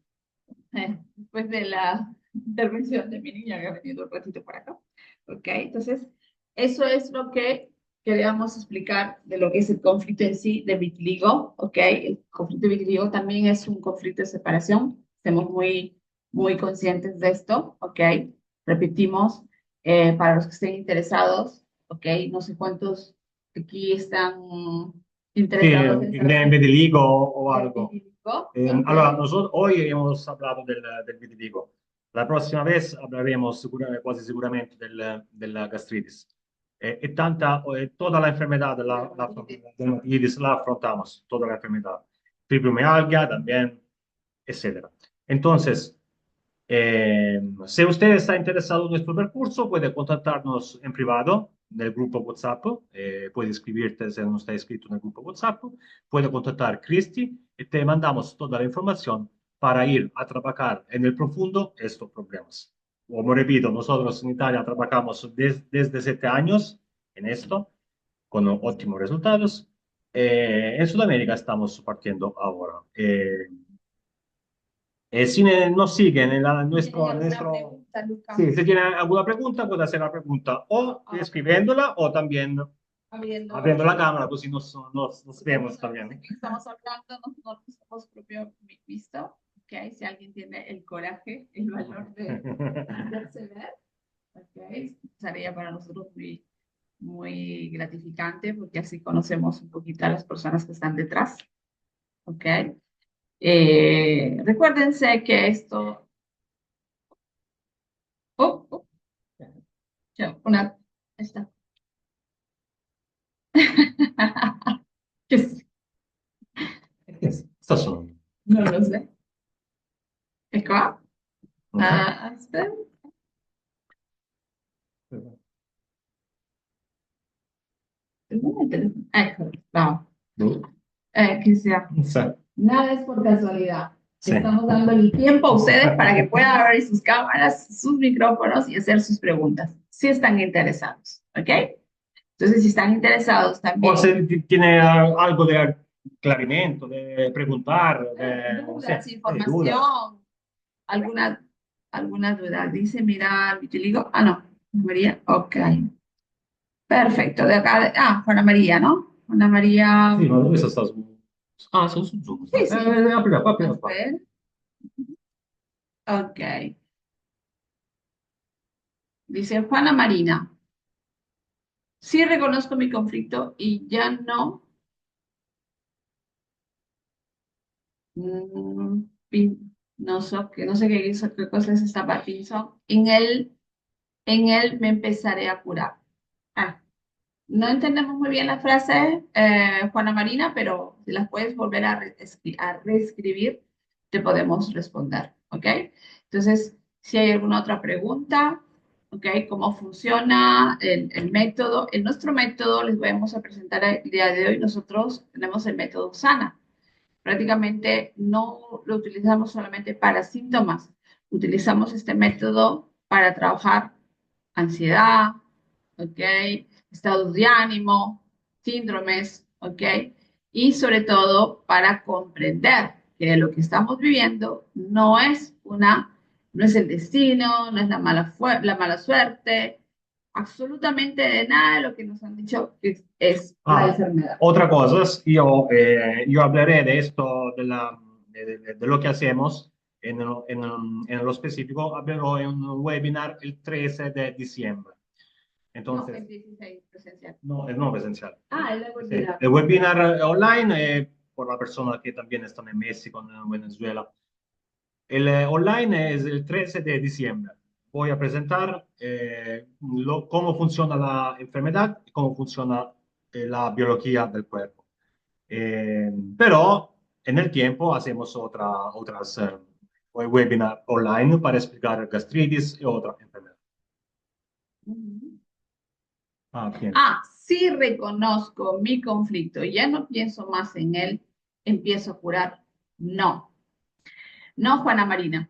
Después de la intervención de mi niña que ha venido un ratito para acá. Ok, entonces, eso es lo que queríamos explicar de lo que es el conflicto en sí de vitiligo. Ok, el conflicto de vitiligo también es un conflicto de separación. Estemos muy conscientes de esto. Ok, repetimos, para los que estén interesados, ok, no sé cuántos aquí están Sí, interesados en en saber vitiligo o del algo. vitiligo. Allora, Ok. nosotros hoy hemos hablado del vitiligo. La próxima vez hablaremos quasi seguramente de la gastritis. Toda la enfermedad de la iris la afrontamos, toda la enfermedad. Fibromialgia también, etcétera. Entonces, si usted está interesado en nuestro percurso, puede contactarnos en privado en el grupo WhatsApp, puede escribirte si no está escrito en el grupo WhatsApp, puede contactar a Cristi y te mandamos toda la información para ir a trabajar en el profundo estos problemas. Como repito, nosotros en Italia trabajamos desde 7 años en esto, con óptimos resultados. En Sudamérica estamos partiendo ahora. Si nos siguen en ¿Tienen alguna nuestro... pregunta, Luca? Sí, si tienen alguna pregunta, puede hacer la pregunta o Ah, escribiéndola o también abriendo. abriendo la cámara, pues si nos vemos también. Estamos hablando, no nos hemos propio visto, ¿ok? Si alguien tiene el coraje, el valor de hacerse ver, ¿ok? Sería para nosotros muy gratificante porque así conocemos un poquito a las personas que están detrás, ¿ok? Recuérdense que esto... Oh, oh, ya, una... Esta. ¿Qué es? ¿Qué es? Sta suonando. No lo sé. ¿Es qua? Mhm. Aspetta. Eccolo, bravo. Que sea. Sí. Nada es por casualidad. Sí. Estamos dando el tiempo a ustedes para que puedan abrir sus cámaras, sus micrófonos y hacer sus preguntas, si están interesados, ¿ok? Entonces, si están interesados también. O si tiene algo de aclaramiento, de preguntar, Dudas, sí, información, dudas. alguna duda. Dice, mira, vitiligo. Ah, no, María, ok. Perfecto. De acá, Juana María, ¿no? Juana María. Sì, ma dove sta su... Ah, sono su Zoom. Sí, sí. Apri qua, A apri qua. ver. Ok. Dice Juana Marina. Sí reconozco mi conflicto y ya no. No sé, no sé qué cosa es esta Parkinson. En él me empezaré a curar. Ah, no entendemos muy bien la frase, Juana Marina, pero si las puedes volver a reescribir, te podemos responder, ¿ok? Entonces, si hay alguna otra pregunta, ¿ok? ¿Cómo funciona el método? En nuestro método les vamos a presentar el día de hoy. Nosotros tenemos el método SANA. Prácticamente no lo utilizamos solamente para síntomas, utilizamos este método para trabajar ansiedad, ¿ok? Estados de ánimo, síndromes, ¿ok? Y sobre todo para comprender que lo que estamos viviendo no es el destino, no es la mala suerte, absolutamente de nada de lo que nos han dicho que es la Ah, enfermedad. otra cosa, yo hablaré de esto, de lo que hacemos en lo específico, hablaré en un webinar el 13 de diciembre. No, Entonces, el 16 presencial. no, es no presencial. El Sí, webinar. el webinar online por la persona que también están en México, en Venezuela. El online es el 13 de diciembre. Voy a presentar cómo funciona la enfermedad y cómo funciona la biología del cuerpo. Pero en el tiempo hacemos otras webinars online para explicar gastritis y otras enfermedades. Ujú. Ah, bien. Sí reconozco mi conflicto, ya no pienso más en él, empiezo a curar. No, no, Juana Marina.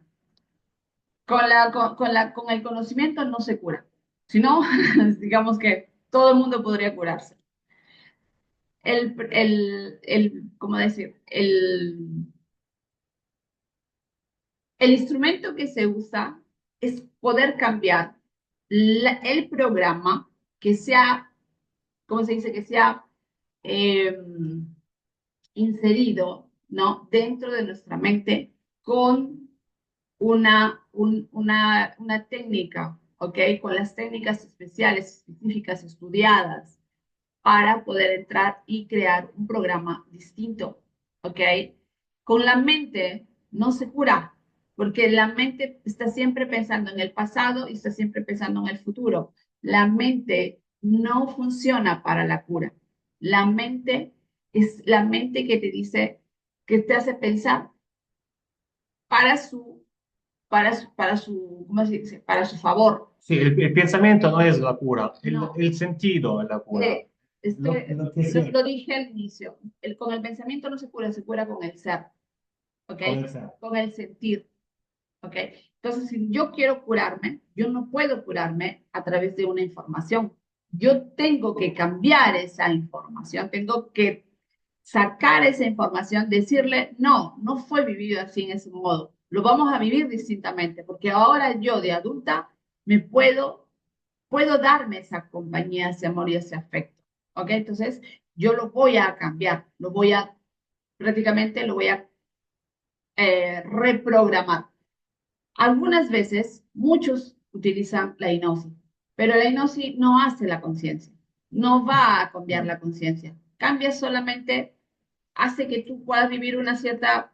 Con el conocimiento no se cura. Si no, digamos que todo el mundo podría curarse. ¿Cómo decir? El instrumento que se usa es poder cambiar el programa que sea, ¿cómo se dice? Que sea eh, inserido, ¿no? Dentro de nuestra mente con una técnica, ¿ok? Con las técnicas especiales, específicas, estudiadas para poder entrar y crear un programa distinto, ¿ok? Con la mente no se cura, porque la mente está siempre pensando en el pasado y está siempre pensando en el futuro. La mente no funciona para la cura. La mente es la mente que te dice, que te hace pensar para ¿cómo se dice? Para su favor. Sí, el pensamiento no es la cura, No. el sentido es la cura. Lo que se Lo dije al inicio. Con el pensamiento no se cura con el ser, ¿ok? comienza. Con el sentir, ¿ok? Entonces, si yo quiero curarme, yo no puedo curarme a través de una información. Yo tengo que cambiar esa información, tengo que sacar esa información, decirle, no, no fue vivido así en ese modo, lo vamos a vivir distintamente, porque ahora yo de adulta me puedo darme esa compañía, ese amor y ese afecto, ¿ok? Entonces, yo lo voy a cambiar, prácticamente lo voy a reprogramar. Algunas veces, muchos utilizan la hipnosis, pero la hipnosis no hace la conciencia, no va a cambiar la conciencia, cambia solamente, hace que tú puedas vivir una cierta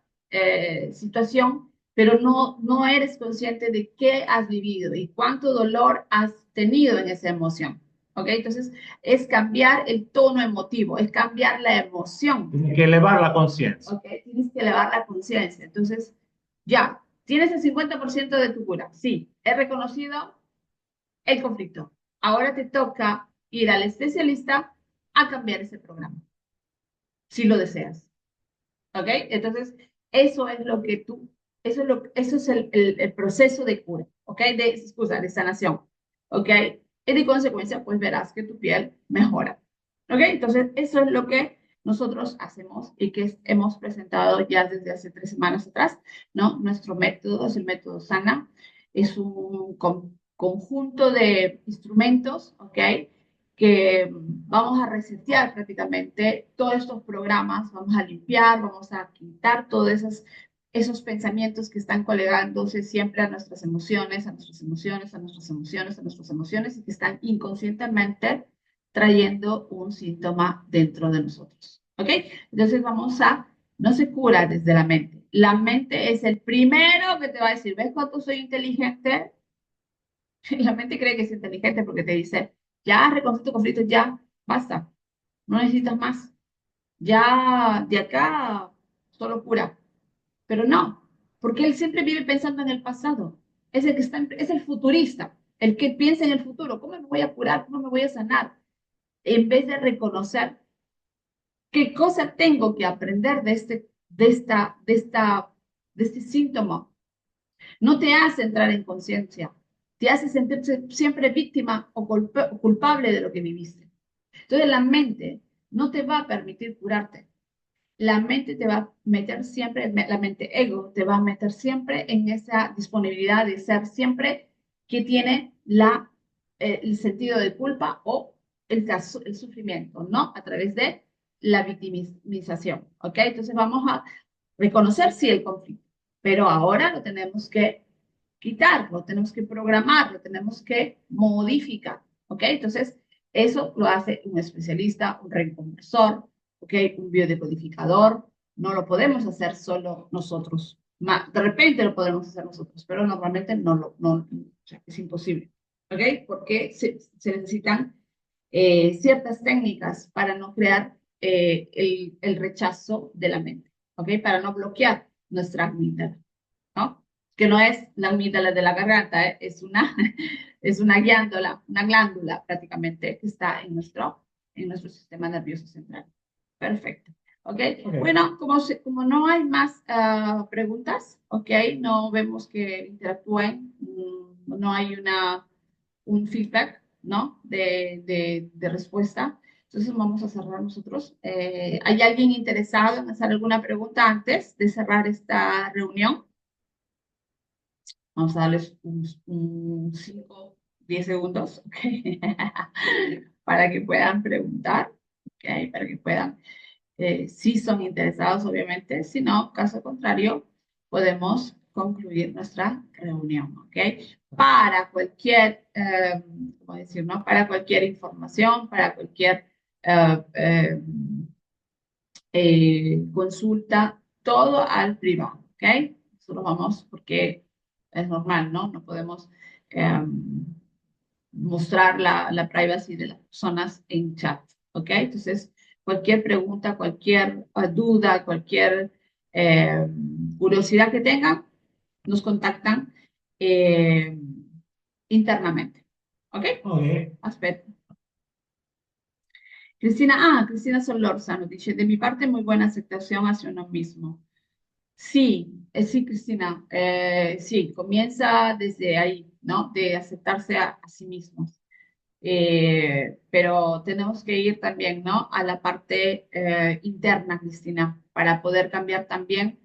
situación, pero no eres consciente de qué has vivido y cuánto dolor has tenido en esa emoción. ¿Ok? Entonces, es cambiar el tono emotivo, es cambiar la emoción. Tiene que elevar la conciencia. ¿Ok? Tienes que elevar la conciencia. Entonces, ya, tienes el 50% de tu cura. Sí, he reconocido el conflicto. Ahora te toca ir al especialista a cambiar ese programa. si lo deseas. ¿Ok? Entonces, eso es lo que tú, eso es el proceso de cura, ¿ok? De, excusa, de sanación, ¿ok? Y de consecuencia, pues verás que tu piel mejora, ¿ok? Entonces, eso es lo que nosotros hacemos y que hemos presentado ya desde hace 3 semanas atrás, ¿no? Nuestro método es el método Sana, es un conjunto de instrumentos, ¿ok? Que vamos a resetear prácticamente todos estos programas, vamos a limpiar, vamos a quitar todos esos pensamientos que están colgándose siempre a nuestras emociones, a nuestras emociones, a nuestras emociones, a nuestras emociones y que están inconscientemente trayendo un síntoma dentro de nosotros. ¿Ok? Entonces no se cura desde la mente. La mente es el primero que te va a decir, ¿ves cuánto soy inteligente? La mente cree que es inteligente porque te dice, ya reconoce tu conflicto, ya, basta, no necesitas más. Ya de acá solo cura. Pero no, porque él siempre vive pensando en el pasado. Es el que está, es el futurista, el que piensa en el futuro. ¿Cómo me voy a curar? ¿Cómo me voy a sanar? En vez de reconocer qué cosa tengo que aprender de este síntoma. No te hace entrar en conciencia, te hace sentirse siempre víctima o culpable de lo que viviste. Entonces la mente no te va a permitir curarte. La mente te va a meter siempre, la mente ego te va a meter siempre en esa disponibilidad de ser siempre que tiene el sentido de culpa o el sufrimiento, ¿no? A través de la victimización, ¿ok? Entonces vamos a reconocer sí el conflicto, pero ahora lo tenemos que quitar, lo tenemos que programar, lo tenemos que modificar, ¿ok? Entonces eso lo hace un especialista, un reconversor, ¿ok? Un biodecodificador, no lo podemos hacer solo nosotros. De repente lo podemos hacer nosotros, pero normalmente o sea, es imposible, ¿ok? Porque se necesitan ciertas técnicas para no crear el rechazo de la mente, ¿ok? Para no bloquear nuestra amígdala, ¿no? Que no es la amígdala de la garganta, ¿eh? Es una glándula prácticamente que está en nuestro sistema nervioso central. Perfecto. ¿Ok? Ok. Bueno, como no hay más preguntas, ¿ok? No vemos que interactúen, no hay un feedback, ¿no? De respuesta. Entonces vamos a cerrar nosotros. ¿Hay alguien interesado en hacer alguna pregunta antes de cerrar esta reunión? Vamos a darles 5, 10 segundos, ¿ok? Para que puedan preguntar, ¿ok? Para que puedan, si son interesados, obviamente, si no, caso contrario, podemos concluir nuestra reunión, ¿ok? Para cualquier, ¿cómo decir, no? Para cualquier información, para cualquier eh, eh, consulta, todo al privado, ¿ok? Solo vamos porque es normal, ¿no? No podemos eh, mostrar la privacy de las personas en chat, ¿ok? Entonces, cualquier pregunta, cualquier duda, cualquier eh, curiosidad que tengan, nos contactan eh, internamente, ¿ok? Ok. Aspetto. Cristina Solórzano dice, de mi parte, muy buena aceptación hacia uno mismo. Sí, sí, Cristina, sí, comienza desde ahí, ¿no? De aceptarse a sí mismos. Pero tenemos que ir también, ¿no? A la parte interna, Cristina, para poder cambiar también,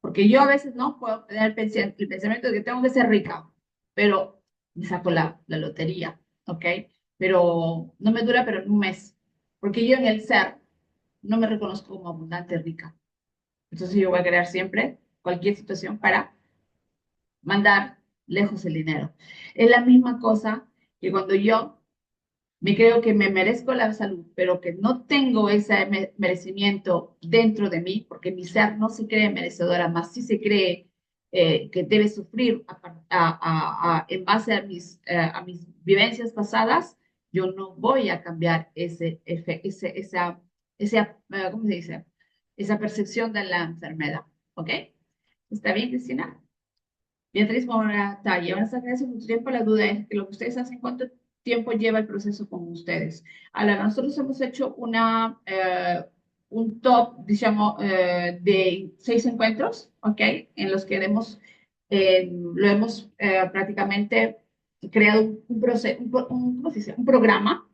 porque yo a veces, ¿no? Puedo tener el pensamiento de que tengo que ser rica, pero me saco la lotería, ¿ok? Pero no me dura, pero en un mes, porque yo en el ser no me reconozco como abundante, rica. Entonces yo voy a crear siempre cualquier situación para mandar lejos el dinero. Es la misma cosa que cuando yo me creo que me merezco la salud, pero que no tengo ese merecimiento dentro de mí, porque mi ser no se cree merecedora, más sí se cree que debe sufrir en base a mis vivencias pasadas, yo no voy a cambiar ¿cómo se dice? Esa percepción de la enfermedad. ¿Ok? ¿Está bien, Cristina? Beatriz Moratalla, buenas tardes, gracias por tu tiempo. La duda es que lo que ustedes hacen, ¿cuánto tiempo lleva el proceso con ustedes? Ahora, nosotros hemos hecho un top, digamos, de 6 encuentros, ¿ok? En los que lo hemos prácticamente creado un proceso, ¿cómo se dice? Un programa,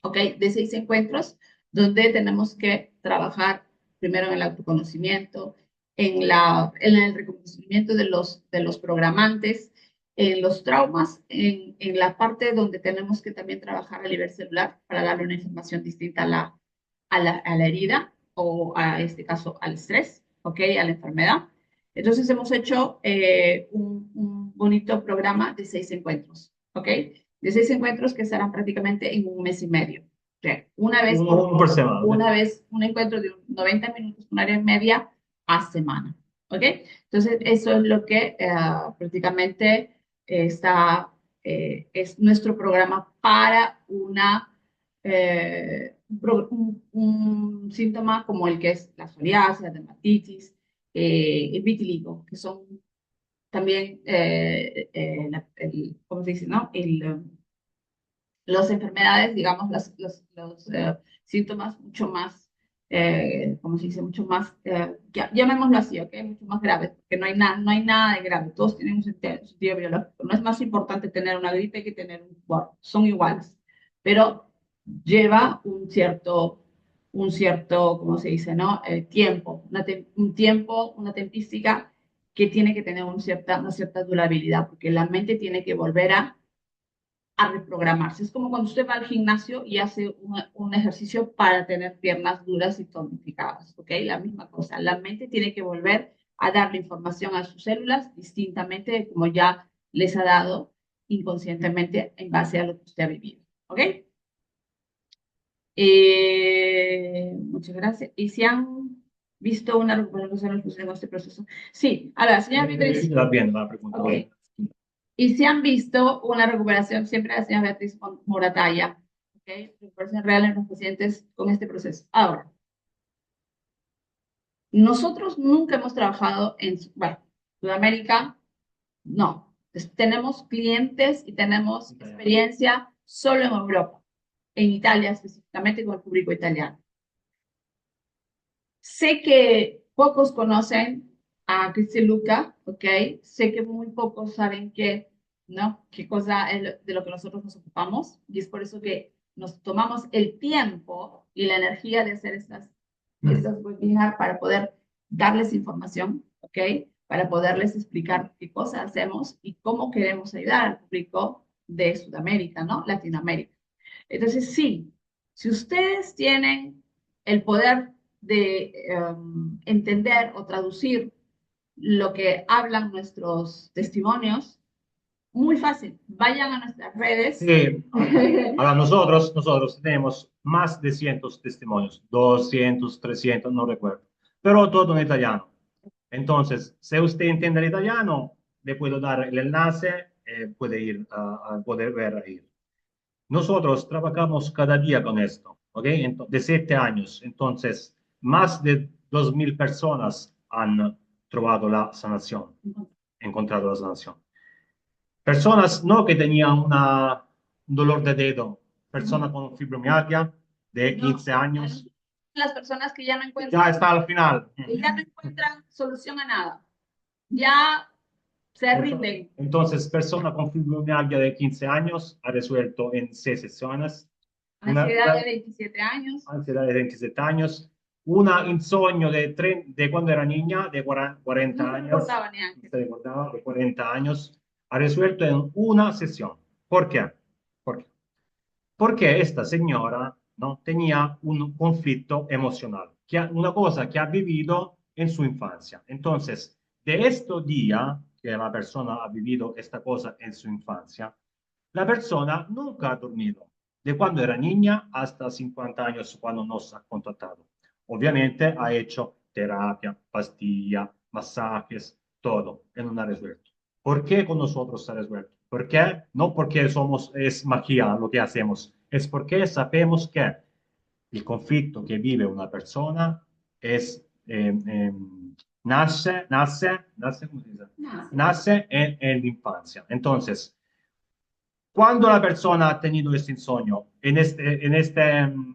¿ok? De 6 encuentros donde tenemos que trabajar primero en el autoconocimiento, en el reconocimiento de los programantes, en los traumas, en la parte donde tenemos que también trabajar a nivel celular para darle una información distinta a la herida o a este caso al estrés, ¿ok? A la enfermedad. Entonces hemos hecho un bonito programa de 6 encuentros, ¿ok? De 6 encuentros que serán prácticamente en un mes y medio. O sea, Uno por semana. una vez, un encuentro de 90 minutos, una hora y media a semana, ¿ok? Entonces eso es lo que prácticamente es nuestro programa para un síntoma como el que es la psoriasis, la dermatitis, el vitiligo, que son también, ¿cómo se dice, no? Las enfermedades, digamos, los síntomas mucho más, ¿cómo se dice? Mucho más, llamémoslo así, ¿ok? Mucho más graves, porque no hay nada de grave, todos tienen un sentido biológico. No es más importante tener una gripe que tener un tumor, son iguales, pero lleva ¿cómo se dice, no? Tiempo, un tiempo, una tempística que tiene que tener una cierta durabilidad, porque la mente tiene que volver a reprogramarse. Es como cuando usted va al gimnasio y hace un ejercicio para tener piernas duras y tonificadas, ¿ok? La misma cosa. La mente tiene que volver a darle información a sus células distintamente como ya les ha dado inconscientemente en base a lo que usted ha vivido, ¿ok? Muchas gracias. ¿Y si han visto una recuperación en este proceso? Sí, a ver, señora Beatriz. Bien, la pregunta. Okay. Y si han visto una recuperación, siempre la señora Beatriz Moratalla, ¿ok? Recuperación real en los pacientes con este proceso. Ahora, nosotros nunca hemos trabajado bueno, Sudamérica, no. Tenemos clientes y tenemos experiencia solo en Europa, en Italia específicamente con el público italiano. Sé que pocos conocen a Cristian Luca, ¿ok? Sé que muy pocos saben ¿no? Qué cosa es de lo que nosotros nos ocupamos y es por eso que nos tomamos el tiempo y la energía de hacer estas webinars para poder darles información, ¿ok? Para poderles explicar qué cosas hacemos y cómo queremos ayudar al público de Sudamérica, ¿no? Latinoamérica. Entonces, sí, si ustedes tienen el poder de entender o traducir lo que hablan nuestros testimonios, muy fácil. Vayan a nuestras redes. Sí. Ahora nosotros tenemos más de 100 testimonios, 200, 300, no recuerdo, pero todo en italiano. Entonces, si usted entiende el italiano, le puedo dar el enlace, puede ir a poder ver ahí. Nosotros trabajamos cada día con esto, ¿ok? De 7 años. Entonces, más de 2.000 personas han trovado la sanación, encontrado la sanación. Personas no que tenían un dolor de dedo, personas con fibromialgia de 15 años. Las personas que ya no encuentran. Ya está al final. Que ya no encuentran solución a nada. Ya se rinden. Entonces, persona con fibromialgia de 15 años ha resuelto en 6 sesiones. Ansiedad de 27 años. Ansiedad de 27 años. Una insomnio de cuando era niña, de 40 años. No se recordaba ni antes. Se recordaba de 40 años. Ha resuelto en una sesión. ¿Por qué? Porque esta señora, ¿no? Tenía un conflicto emocional, una cosa que ha vivido en su infancia. Entonces, de este día que la persona ha vivido esta cosa en su infancia, la persona nunca ha dormido, de cuando era niña hasta 50 años cuando nos ha contactado. Obviamente ha hecho terapia, pastilla, masajes, todo, y no ha resuelto. ¿Por qué con nosotros se ha resuelto? ¿Por qué? No porque es magia lo que hacemos, es porque sabemos que el conflicto que vive una persona es, ¿cómo se dice? Nace en la infancia. Entonces, cuando la persona ha tenido este insomnio,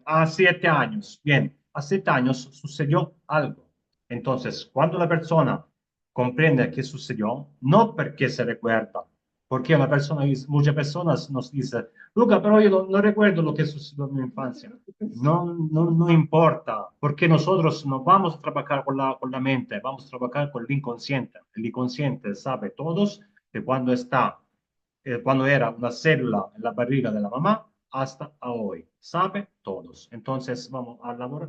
a 7 años, bien, hace 7 años sucedió algo. Entonces, cuando la persona comprende qué sucedió, no porque se recuerda, porque una persona, muchas personas nos dicen, Luca, pero yo no recuerdo lo que sucedió en mi infancia. No importa, porque nosotros no vamos a trabajar con la mente, vamos a trabajar con el inconsciente. El inconsciente sabe todos de cuando era una célula en la barriga de la mamá hasta hoy. Sabe todos. Entonces vamos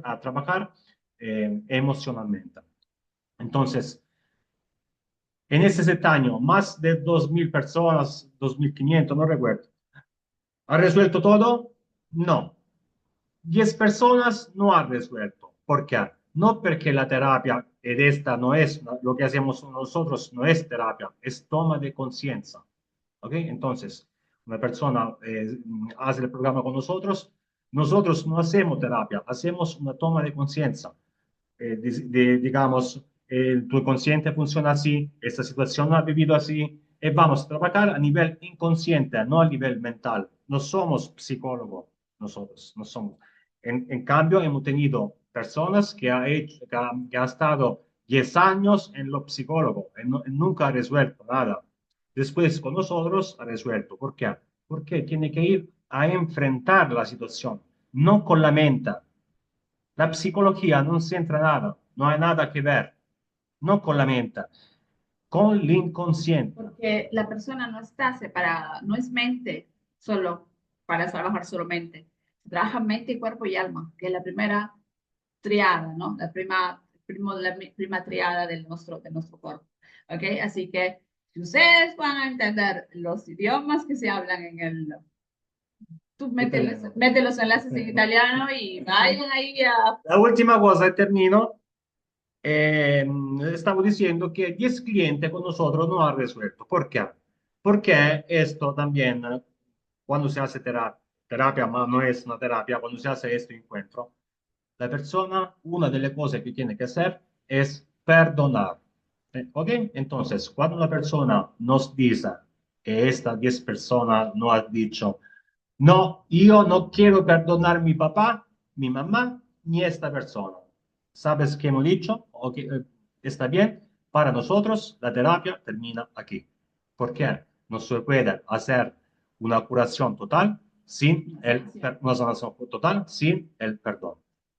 a trabajar emocionalmente. Entonces, en ese 7 años, más de 2.000 personas, 2.500, no recuerdo. ¿Ha resuelto todo? No. 10 personas no han resuelto. ¿Por qué? No porque la terapia de esta no es, lo que hacemos nosotros no es terapia, es toma de conciencia. ¿Ok? Entonces, una persona hace el programa con nosotros no hacemos terapia, hacemos una toma de conciencia. Digamos, tu consciente funciona así, esta situación ha vivido así, y vamos a trabajar a nivel inconsciente, no a nivel mental. No somos psicólogos, nosotros, no somos. En cambio, hemos tenido personas que ha estado 10 años en lo psicólogo y nunca ha resuelto nada. Después con nosotros ha resuelto. ¿Por qué? Porque tiene que ir a enfrentar la situación, no con la mente. La psicología no centra nada, no hay nada que ver, no con la mente, con el inconsciente. Porque la persona no está separada, no es mente solo para trabajar solo mente. Se trabaja mente, cuerpo y alma, que es la primera triada, ¿no? La prima triada de nuestro cuerpo. ¿Ok? Así que si ustedes van a entender los idiomas que se hablan en el... Tú mete los enlaces en italiano y vayan ahí a... La última cosa, y termino. Estamos diciendo que 10 clientes con nosotros no han resuelto. ¿Por qué? Porque esto también, cuando se hace terapia, pero no es una terapia, cuando se hace este encuentro, la persona, una de las cosas que tiene que hacer es perdonar. ¿Ok? Entonces, cuando una persona nos dice que estas 10 personas no han dicho, no, yo no quiero perdonar a mi papá, mi mamá, ni esta persona. ¿Sabes qué hemos dicho? Ok, está bien. Para nosotros, la terapia termina aquí. ¿Por qué? No se puede hacer una curación total una sanación total sin el perdón.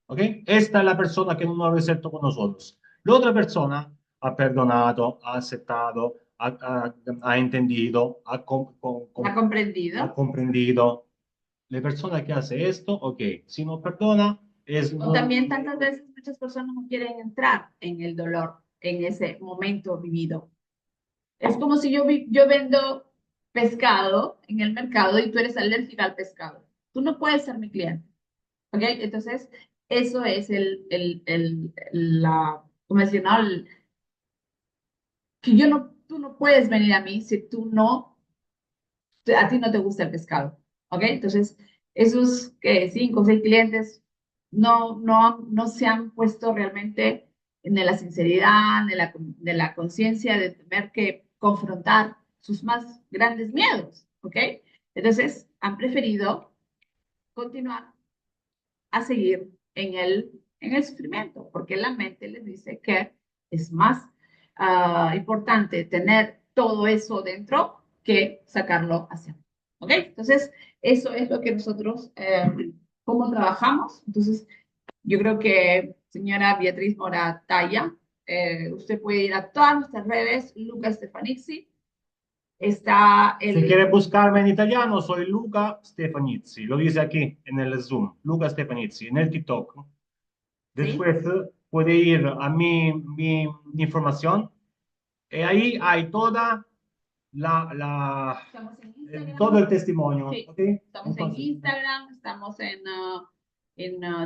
¿Ok? Esta es la persona que no ha resuelto con nosotros. La otra persona ha perdonado, ha aceptado, ha entendido, ¿Ha comprendido? ha comprendido. La persona que hace esto, ok, si no perdona, es O no. también tantas veces muchas personas no quieren entrar en el dolor, en ese momento vivido. Es como si yo vendo pescado en el mercado y tú eres alérgica al pescado. Tú no puedes ser mi cliente. ¿Ok? Entonces, eso es ¿cómo decir, no? Que tú no puedes venir a mí si a ti no te gusta el pescado. ¿Ok? Entonces, esos que 5 o 6 clientes no se han puesto realmente en la sinceridad, de la conciencia de tener que confrontar sus más grandes miedos. ¿Ok? Entonces, han preferido continuar a seguir en el sufrimiento, porque la mente les dice que es más importante tener todo eso dentro que sacarlo hacia afuera. ¿Ok? Entonces, eso es lo que nosotros, cómo trabajamos. Entonces, yo creo que, señora Beatriz Moratalla, usted puede ir a todas nuestras redes, Luca Stefanizzi, está Si quiere buscarme en italiano, soy Luca Stefanizzi. Lo dice aquí en el Zoom. Luca Stefanizzi, en el TikTok. ¿sí? Después puede ir a mi información. Y ahí hay toda Estamos en Instagram. todo el testimonio. Sí, ¿Ok? estamos en Entonces, Instagram, estamos en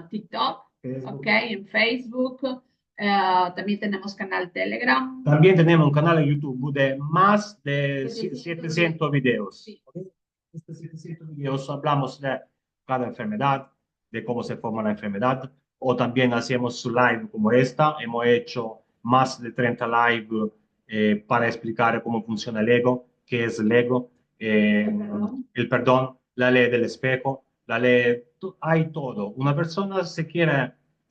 TikTok, Facebook. ok, en Facebook, también tenemos canal Telegram. También tenemos un canal de YouTube de más de 700 700 videos. Sí, ¿Ok? Estos 700 videos hablamos de cada enfermedad, de cómo se forma la enfermedad, o también hacemos su live como esta. Hemos hecho más de 30 live para explicar cómo funciona el ego, qué es el ego, perdón. el perdón, la ley del espejo, la ley, hay todo. Una persona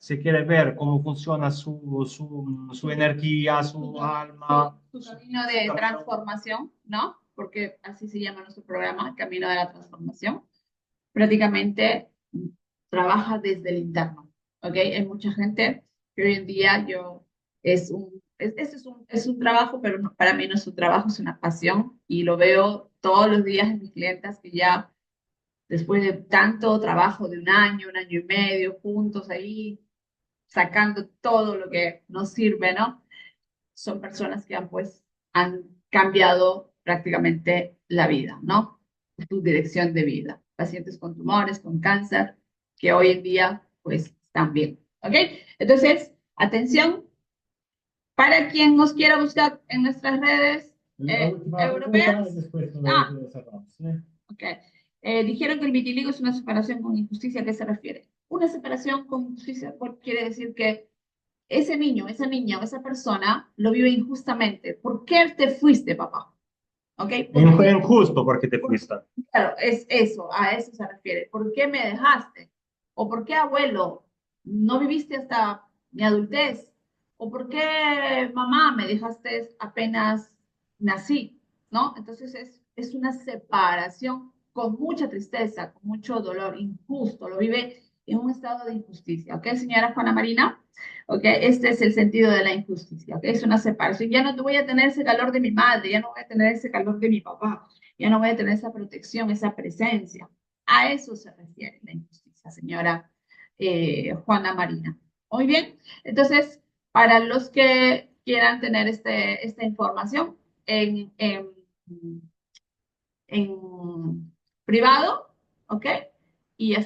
se quiere ver cómo funciona su energía, su alma. Su camino de transformación, ¿no? Porque así se llama nuestro programa, Camino de la Transformación. Prácticamente trabaja desde el interno, ¿ok? Hay mucha gente que hoy en día es un trabajo, pero para mí no es un trabajo, es una pasión y lo veo todos los días en mis clientes que ya después de tanto trabajo de un año y medio, juntos ahí, sacando todo lo que nos sirve, ¿no? Son personas que han cambiado prácticamente la vida, ¿no? Tu dirección de vida. Pacientes con tumores, con cáncer, que hoy en día, pues, están bien, ¿ok? Entonces, atención, para quien nos quiera buscar en nuestras redes europeas. Ok. Dijeron que el vitiligo es una separación con injusticia. ¿A qué se refiere? Una separación con injusticia quiere decir que ese niño, esa niña o esa persona lo vive injustamente. ¿Por qué te fuiste, papá? ¿Ok? Fue injusto porque te fuiste. Claro, es eso, a eso se refiere. ¿Por qué me dejaste? ¿O por qué, abuelo, no viviste hasta mi adultez? ¿O por qué, mamá, me dejaste apenas nací? ¿No? Entonces es una separación con mucha tristeza, con mucho dolor, injusto, lo vive en un estado de injusticia. ¿Ok, señora Juana Marina? ¿Ok? Este es el sentido de la injusticia. ¿Ok? Es una separación. Ya no te voy a tener ese calor de mi madre, ya no voy a tener ese calor de mi papá, ya no voy a tener esa protección, esa presencia. A eso se refiere la injusticia, señora Juana Marina. Muy bien. Entonces, para los que quieran tener esta información en privado, ¿ok? Y así.